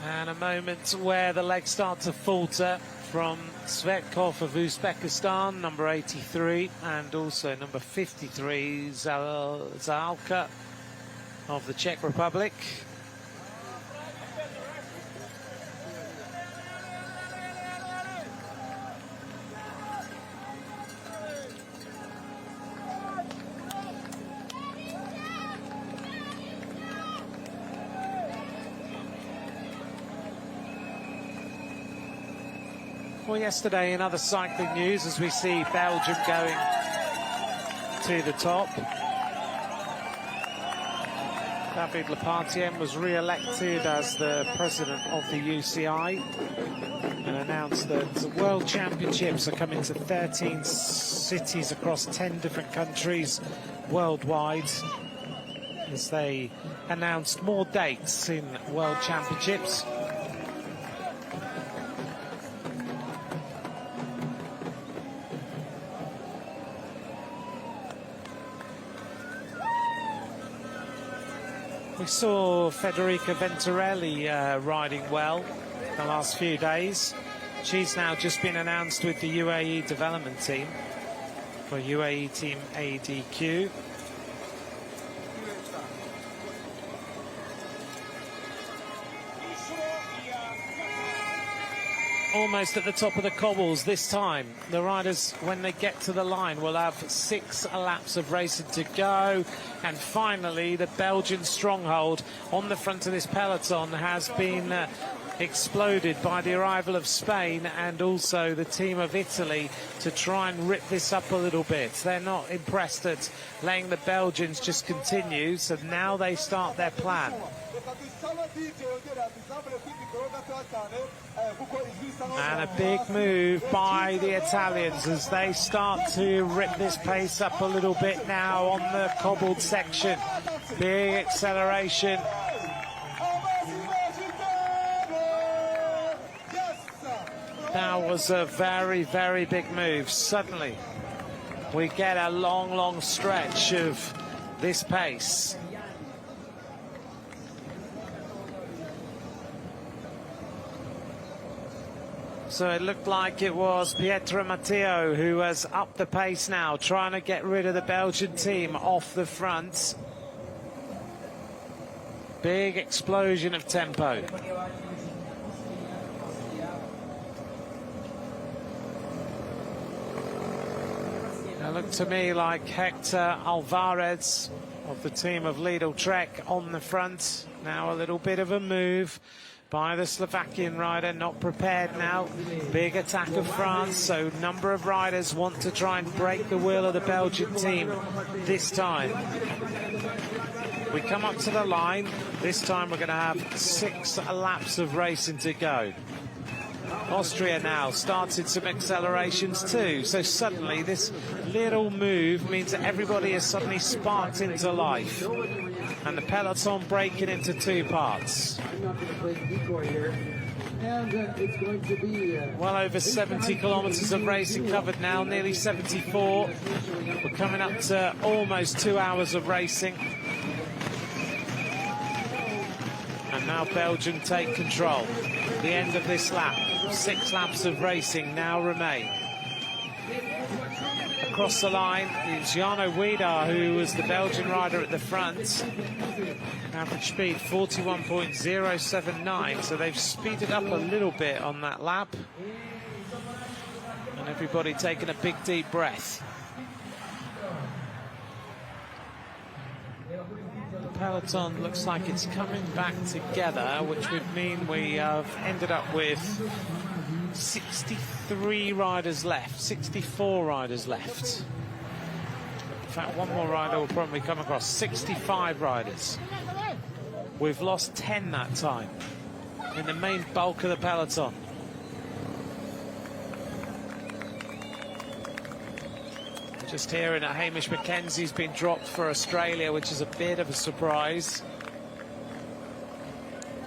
And a moment where the legs start to falter from Svetkov of Uzbekistan, number 83, and also number 53, Zalka of the Czech Republic. Well, yesterday in other cycling news, as we see Belgium going to the top, David Lepantien was re-elected as the president of the UCI and announced that the World Championships are coming to 13 cities across 10 different countries worldwide, as they announced more dates in World Championships. We saw Federica Venturelli riding well the last few days. She's now just been announced with the UAE development team for UAE Team ADQ. Almost at the top of the cobbles this time. The riders, when they get to the line, will have 6 laps of racing to go. And finally, the Belgian stronghold on the front of this peloton has been exploded by the arrival of Spain and also the team of Italy to try and rip this up a little bit. They're not impressed at letting the Belgians just continue, so now they start their plan. And a big move by the Italians as they start to rip this pace up a little bit now on the cobbled section. Big acceleration. That was a very, very big move. Suddenly, we get a long, long stretch of this pace. So it looked like it was Pietro Matteo who has upped the pace now, trying to get rid of the Belgian team off the front. Big explosion of tempo. It looked to me like Hector Alvarez of the team of Lidl Trek on the front. Now a little bit of a move by the Slovakian rider, not prepared now. Big attack of France, so a number of riders want to try and break the will of the Belgian team this time. We come up to the line. This time we're going to have 6 laps of racing to go. Austria now started some accelerations too, so suddenly this little move means that everybody is suddenly sparked into life, and the peloton breaking into 2 parts. Well over 70 kilometres of racing covered now, nearly 74. We're coming up to almost 2 hours of racing. And now Belgium take control. The end of this lap. 6 laps of racing now remain. Across the line is Jarno Wiedar, who was the Belgian rider at the front. Average speed 41.079, so they've speeded up a little bit on that lap. And everybody taking a big deep breath. The peloton looks like it's coming back together, which would mean we have ended up with 63 riders left, 64 riders left. In fact, one more rider will probably come across. 65 riders. We've lost 10 that time in the main bulk of the peloton. Just hearing that Hamish Mackenzie's been dropped for Australia, which is a bit of a surprise.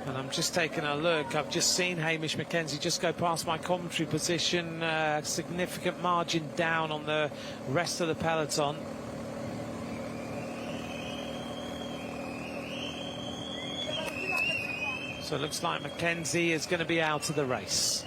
And I'm just taking a look. I've just seen Hamish Mackenzie just go past my commentary position. Significant margin down on the rest of the peloton. So it looks like Mackenzie is going to be out of the race.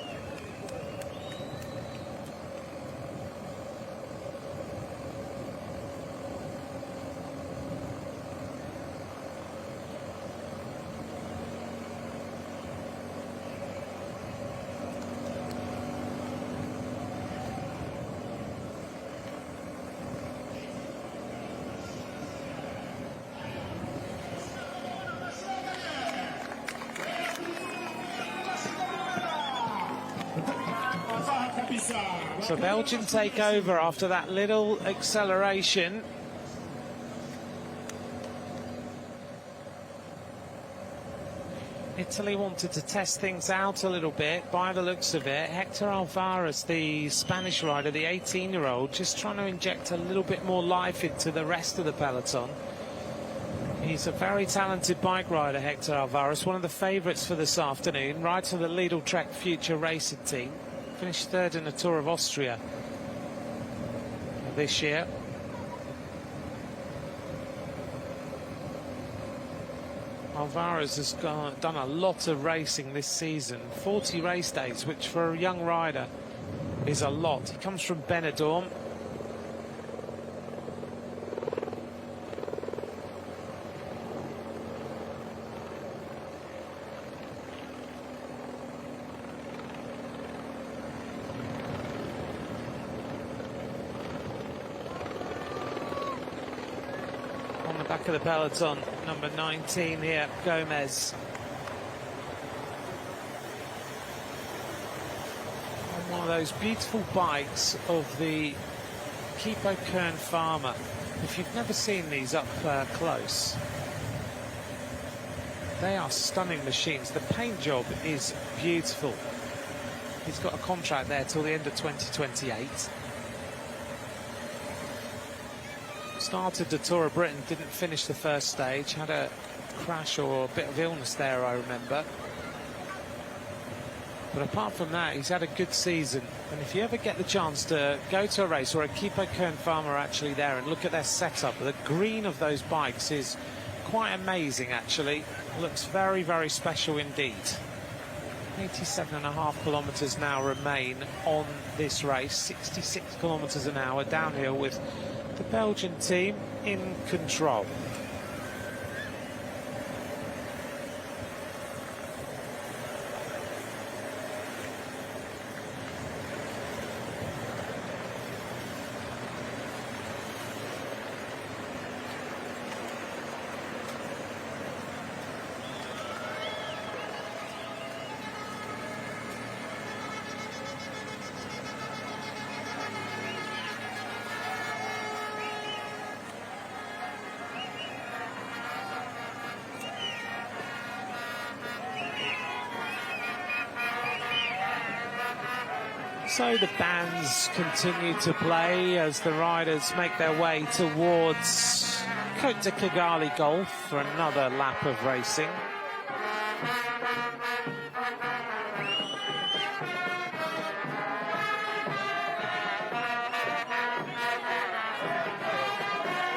So Belgium take over after that little acceleration. Italy wanted to test things out a little bit by the looks of it. Hector Alvarez, the Spanish rider, the 18-year-old, just trying to inject a little bit more life into the rest of the peloton. He's a very talented bike rider, Hector Alvarez, one of the favourites for this afternoon, rides for the Lidl Trek Future Racing team. Finished 3rd in the Tour of Austria this year. Alvarez has done a lot of racing this season, 40 race days, which for a young rider is a lot. He comes from Benidorm. Back of the peloton, number 19 here, Gomez. One of those beautiful bikes of the Keepo Kern Farmer. If you've never seen these up close, They are stunning machines. The paint job is beautiful. He's got a contract there till the end of 2028. Started the Tour of Britain, didn't finish the first stage, had a crash or a bit of illness there, I remember. But apart from that, he's had a good season. And if you ever get the chance to go to a race where Equipo Kern Farm are actually there and look at their setup, the green of those bikes is quite amazing, actually. Looks very, very special indeed. 87.5 kilometres now remain on this race. 66 kilometres an hour downhill with the Belgian team in control. So the bands continue to play as the riders make their way towards Côte de Kigali Golf for another lap of racing.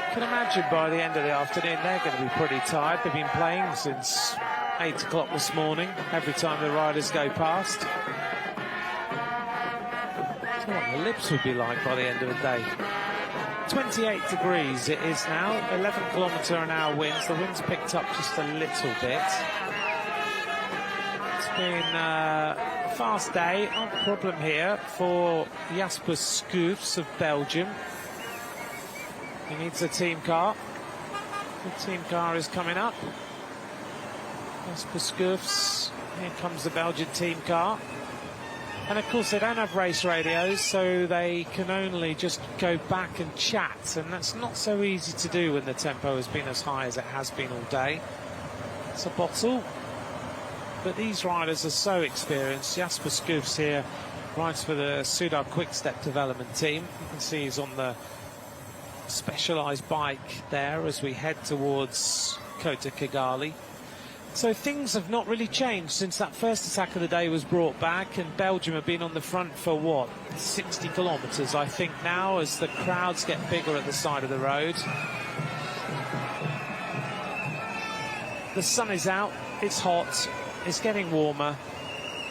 I can imagine by the end of the afternoon they're going to be pretty tired. They've been playing since 8 o'clock this morning, every time the riders go past. What the lips would be like by the end of the day. 28 degrees it is now, 11 km/h winds. The wind's picked up just a little bit. It's been a fast day, not a problem here for Jasper Schoofs of Belgium. He needs a team car. The team car is coming up. Jasper Schoofs, here comes the Belgian team car. And of course they don't have race radios, so they can only just go back and chat, and that's not so easy to do when the tempo has been as high as it has been all day. It's a bottle, but these riders are so experienced. Jasper Schoofs here rides for the Soudal Quick-Step development team. You can see he's on the specialised bike there as we head towards Côte de Kigali. So things have not really changed since that first attack of the day was brought back, and Belgium have been on the front for, what, 60 kilometres, I think, now, as the crowds get bigger at the side of the road. The sun is out, it's hot, it's getting warmer,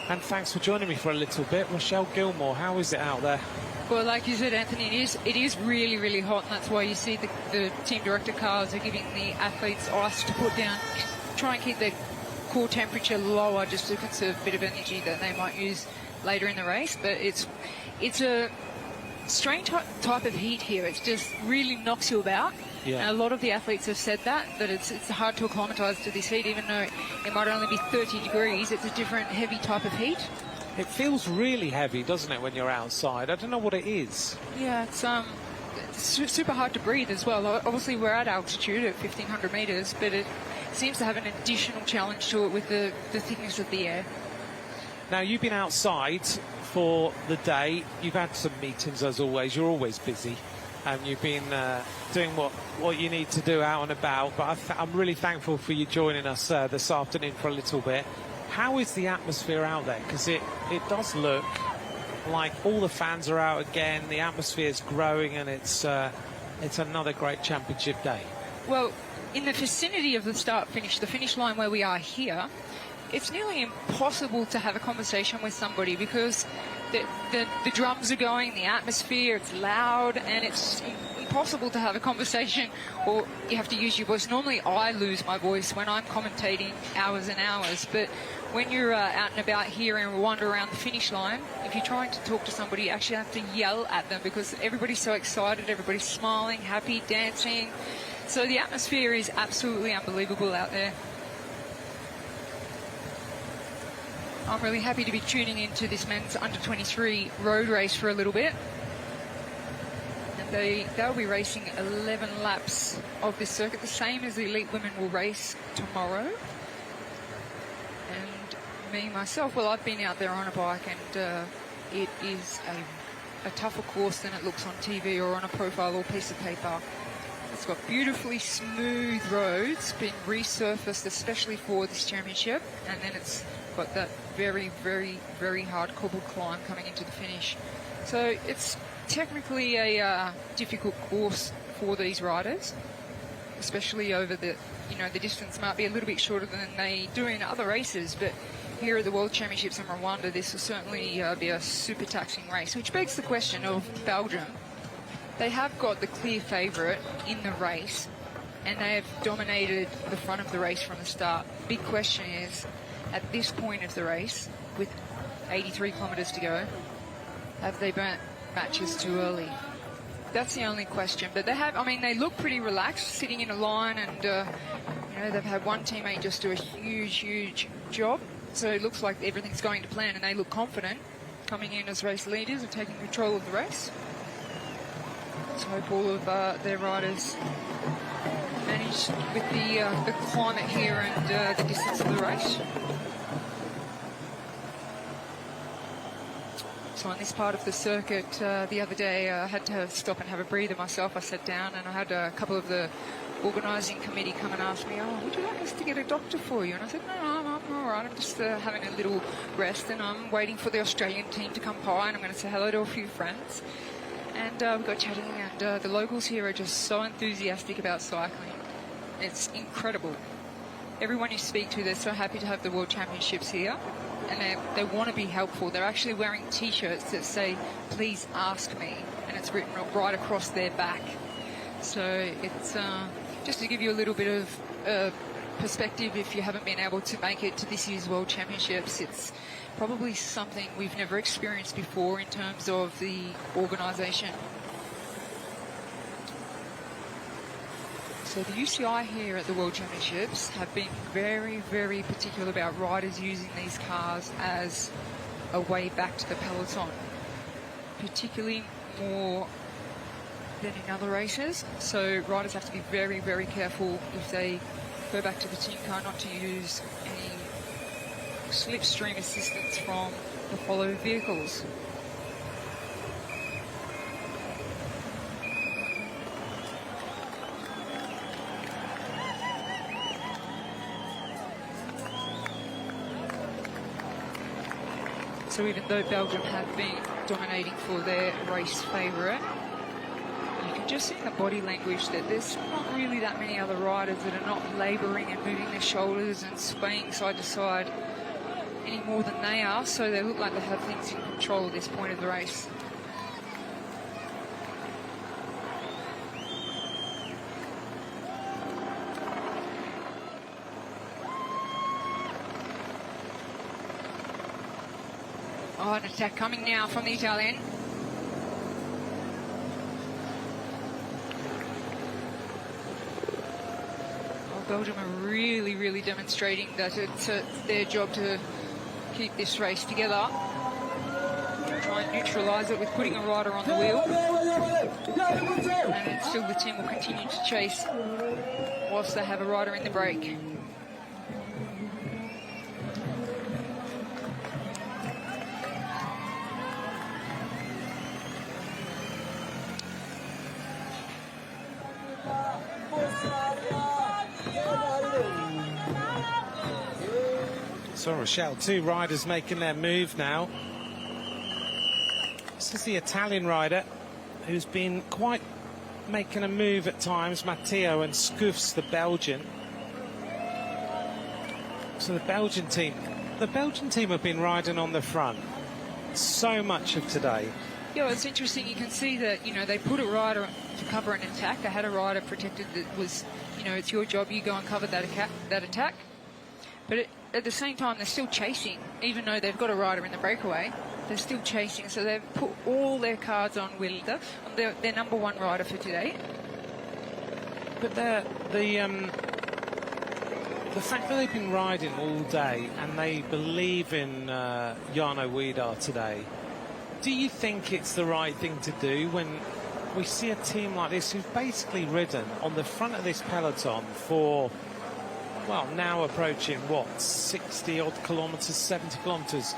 and thanks for joining me for a little bit. Rochelle Gilmore, how is it out there? Well, like you said, Anthony, it is really, really hot, and that's why you see the team director cars are giving the athletes ice to put down. Try and keep their core temperature lower just to conserve a bit of energy that they might use later in the race. But it's a strange type of heat here. It just really knocks you about. Yeah. And a lot of the athletes have said that it's hard to acclimatise to this heat, even though it might only be 30 degrees. It's a different heavy type of heat. It feels really heavy, doesn't it, when you're outside? I don't know what it is. Yeah, it's super hard to breathe as well. Obviously, we're at altitude at 1,500 metres, but it seems to have an additional challenge to it with the thickness of the air. Now, you've been outside for the day. You've had some meetings, as always. You're always busy. And you've been doing what you need to do out and about. But I'm really thankful for you joining us this afternoon for a little bit. How is the atmosphere out there? Because it does look like all the fans are out again. The atmosphere is growing, and it's another great championship day. Well, in the vicinity of the start-finish, the finish line where we are here, it's nearly impossible to have a conversation with somebody because the drums are going, the atmosphere, it's loud, and it's impossible to have a conversation, or you have to use your voice. Normally I lose my voice when I'm commentating hours and hours, but when you're out and about here in Rwanda around the finish line, if you're trying to talk to somebody, you actually have to yell at them because everybody's so excited, everybody's smiling, happy, dancing. So the atmosphere is absolutely unbelievable out there. I'm really happy to be tuning into this men's under-23 road race for a little bit. And they'll be racing 11 laps of this circuit, the same as the elite women will race tomorrow. me, myself, well, I've been out there on a bike, and it is a tougher course than it looks on TV or on a profile or piece of paper. It's got beautifully smooth roads, been resurfaced especially for this championship, and then it's got that very, very, very hard cobbled climb coming into the finish. So it's technically a difficult course for these riders, especially over the, the distance might be a little bit shorter than they do in other races, but here at the World Championships in Rwanda, this will certainly be a super taxing race, which begs the question of Belgium. They have got the clear favourite in the race, and they have dominated the front of the race from the start. Big question is, at this point of the race, with 83 kilometres to go, have they burnt matches too early? That's the only question. But they have, they look pretty relaxed, sitting in a line, and, they've had one teammate just do a huge, huge job. So it looks like everything's going to plan, and they look confident coming in as race leaders and taking control of the race. Let's hope all of their riders manage with the climate here and the distance of the race. So on this part of the circuit, the other day I had to stop and have a breather myself. I sat down and I had a couple of the organising committee come and ask me, would you like us to get a doctor for you? And I said, no, I'm all right. I'm just having a little rest, and I'm waiting for the Australian team to come by, and I'm going to say hello to a few friends. And we got chatting, and the locals here are just so enthusiastic about cycling. It's incredible. Everyone you speak to, they're so happy to have the World Championships here, and they want to be helpful. They're actually wearing T-shirts that say, please ask me, and it's written right across their back. So it's just to give you a little bit of perspective, if you haven't been able to make it to this year's World Championships, it's probably something we've never experienced before in terms of the organisation. So the UCI here at the World Championships have been very, very particular about riders using these cars as a way back to the peloton, particularly more than in other races. So riders have to be very, very careful if they go back to the team car not to use any slipstream assistance from the follow vehicles. So even though Belgium have been dominating for their race favourite, you can just see in the body language that there's not really that many other riders that are not labouring and moving their shoulders and swaying side to side any more than they are, so they look like they have things in control at this point of the race. Oh, an attack coming now from the Italian. Oh, Belgium are really, really demonstrating that it's their job to keep this race together. Try and neutralise it with putting a rider on the wheel. And then still the team will continue to chase whilst they have a rider in the break. So Rochelle, two riders making their move now. This is the Italian rider who's been quite making a move at times, Matteo, and Scoufs, the Belgian. So the Belgian team have been riding on the front so much of today. Yeah, well, it's interesting. You can see that, they put a rider to cover an attack. They had a rider protected that was, it's your job, you go and cover that attack. But at the same time, they're still chasing, even though they've got a rider in the breakaway. They're still chasing, so they've put all their cards on Wilde, their number one rider for today. But the fact that they've been riding all day and they believe in Jarno Wiedar today, do you think it's the right thing to do when we see a team like this who've basically ridden on the front of this peloton for well, now approaching, what, 60-odd kilometres, 70 kilometres.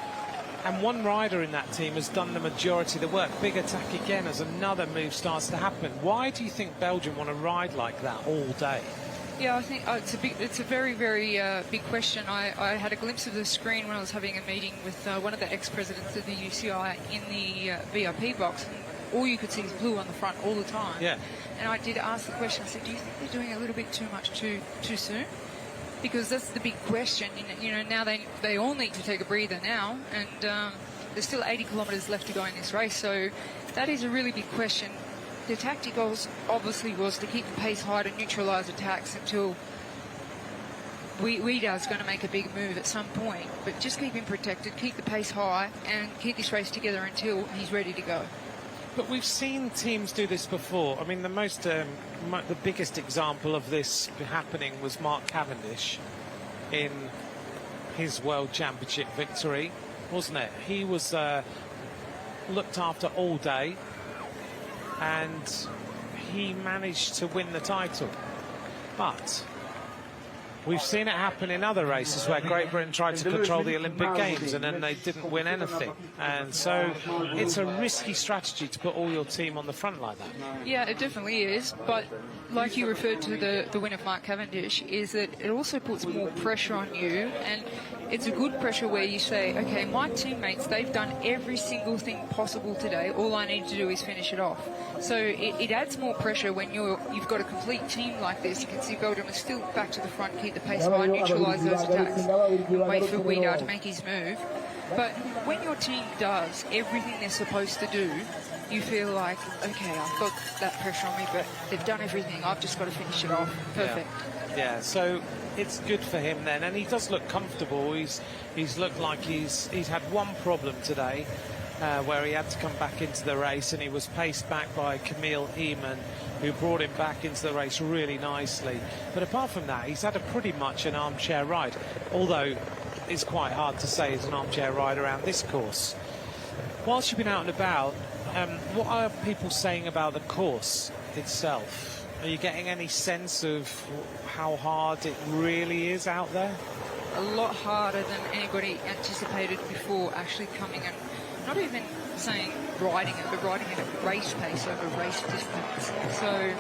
And one rider in that team has done the majority of the work. Big attack again as another move starts to happen. Why do you think Belgium want to ride like that all day? Yeah, I think it's a very, very big question. I had a glimpse of the screen when I was having a meeting with one of the ex-presidents of the UCI in the VIP box. And all you could see is blue on the front all the time. Yeah. And I did ask the question, I said, do you think they're doing a little bit too much too soon? Because that's the big question. You know, now they all need to take a breather now, and there's still 80 kilometres left to go in this race. So that is a really big question. The tactic obviously was to keep the pace high to neutralise attacks until Wedar's going to make a big move at some point. But just keep him protected, keep the pace high, and keep this race together until he's ready to go. But we've seen teams do this before. I mean, the biggest example of this happening was Mark Cavendish in his World Championship victory, wasn't it? He was looked after all day, and he managed to win the title. But we've seen it happen in other races where Great Britain tried to control the Olympic Games and then they didn't win anything. And so it's a risky strategy to put all your team on the front like that. Yeah, it definitely is. But like you referred to the win of Mark Cavendish, is that it also puts more pressure on you. And it's a good pressure where you say, OK, my teammates, they've done every single thing possible today. All I need to do is finish it off. So it adds more pressure when you've got a complete team like this. You can see Belgium is still back to the front, keep the pace high, neutralise those attacks, and wait for Weidar to make his move. But when your team does everything they're supposed to do, you feel like, OK, I've got that pressure on me, but they've done everything. I've just got to finish it off. Perfect. Yeah, so it's good for him then. And he does look comfortable. He's looked like he's had one problem today, where he had to come back into the race, and he was paced back by Camille Eamon, who brought him back into the race really nicely. But apart from that, he's had a pretty much an armchair ride, although it's quite hard to say he's an armchair ride around this course. Whilst you've been out and about, what are people saying about the course itself? Are you getting any sense of how hard it really is out there? A lot harder than anybody anticipated before actually coming and not even saying riding it, but riding it at race pace over race distance. So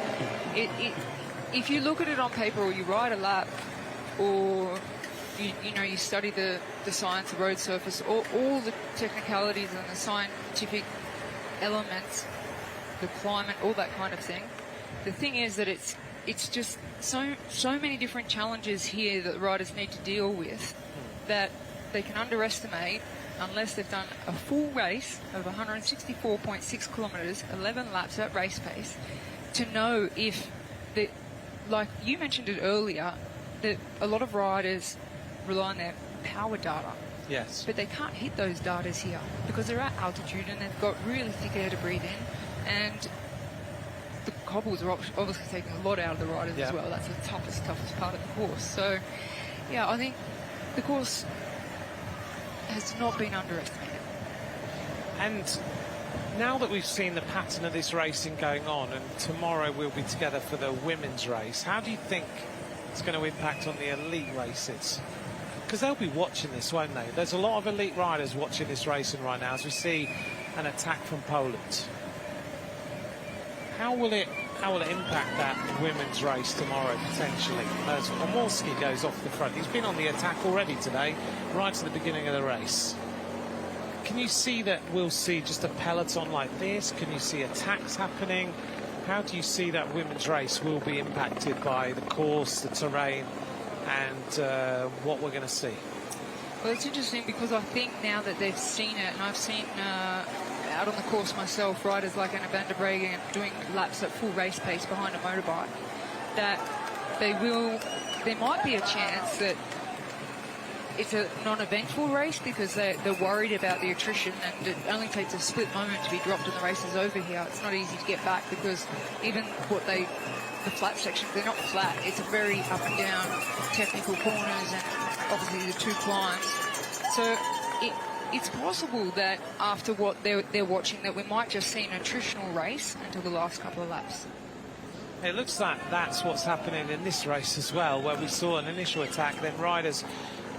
if you look at it on paper, or you ride a lap, or you study the science of road surface, all the technicalities and the scientific elements, the climate, all that kind of thing. The thing is that it's just so many different challenges here that the riders need to deal with that they can underestimate unless they've done a full race of 164.6 kilometres, 11 laps at race pace, to know if, like you mentioned it earlier, that a lot of riders rely on their power data. Yes. But they can't hit those data here because they're at altitude and they've got really thick air to breathe in. And the cobbles are obviously taking a lot out of the riders as well. That's the toughest part of the course. So, yeah, I think the course has not been underestimated. And now that we've seen the pattern of this racing going on, and tomorrow we'll be together for the women's race, how do you think it's going to impact on the elite races? Because they'll be watching this, won't they? There's a lot of elite riders watching this racing right now as we see an attack from Poland. How will it impact that women's race tomorrow, potentially, as Pomorski goes off the front? He's been on the attack already today, right at the beginning of the race. Can you see that we'll see just a peloton like this? Can you see attacks happening? How do you see that women's race will be impacted by the course, the terrain, and what we're going to see? Well, it's interesting because I think now that they've seen it, and I've seen out on the course myself, riders like Anna van der Breggen doing laps at full race pace behind a motorbike, that there might be a chance that it's a non-eventful race because they're worried about the attrition, and it only takes a split moment to be dropped and the race is over here. It's not easy to get back because even the flat sections, they're not flat. It's a very up and down technical corners and obviously the two climbs. So it's possible that after what they're watching, that we might just see an attritional race until the last couple of laps. It looks like that's what's happening in this race as well, where we saw an initial attack, then riders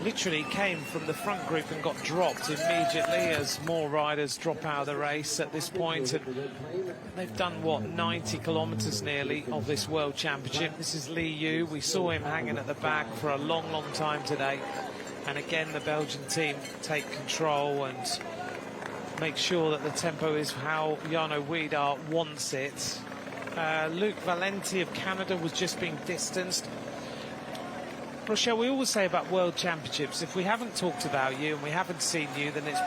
literally came from the front group and got dropped immediately as more riders drop out of the race at this point. And they've done, what, 90 kilometres nearly of this World Championship. This is Lee Yu. We saw him hanging at the back for a long, long time today. And again, the Belgian team take control and make sure that the tempo is how Jarno Wiedar wants it. Luc Valenti of Canada was just being distanced. Rochelle, we always say about World Championships, if we haven't talked about you and we haven't seen you, then it's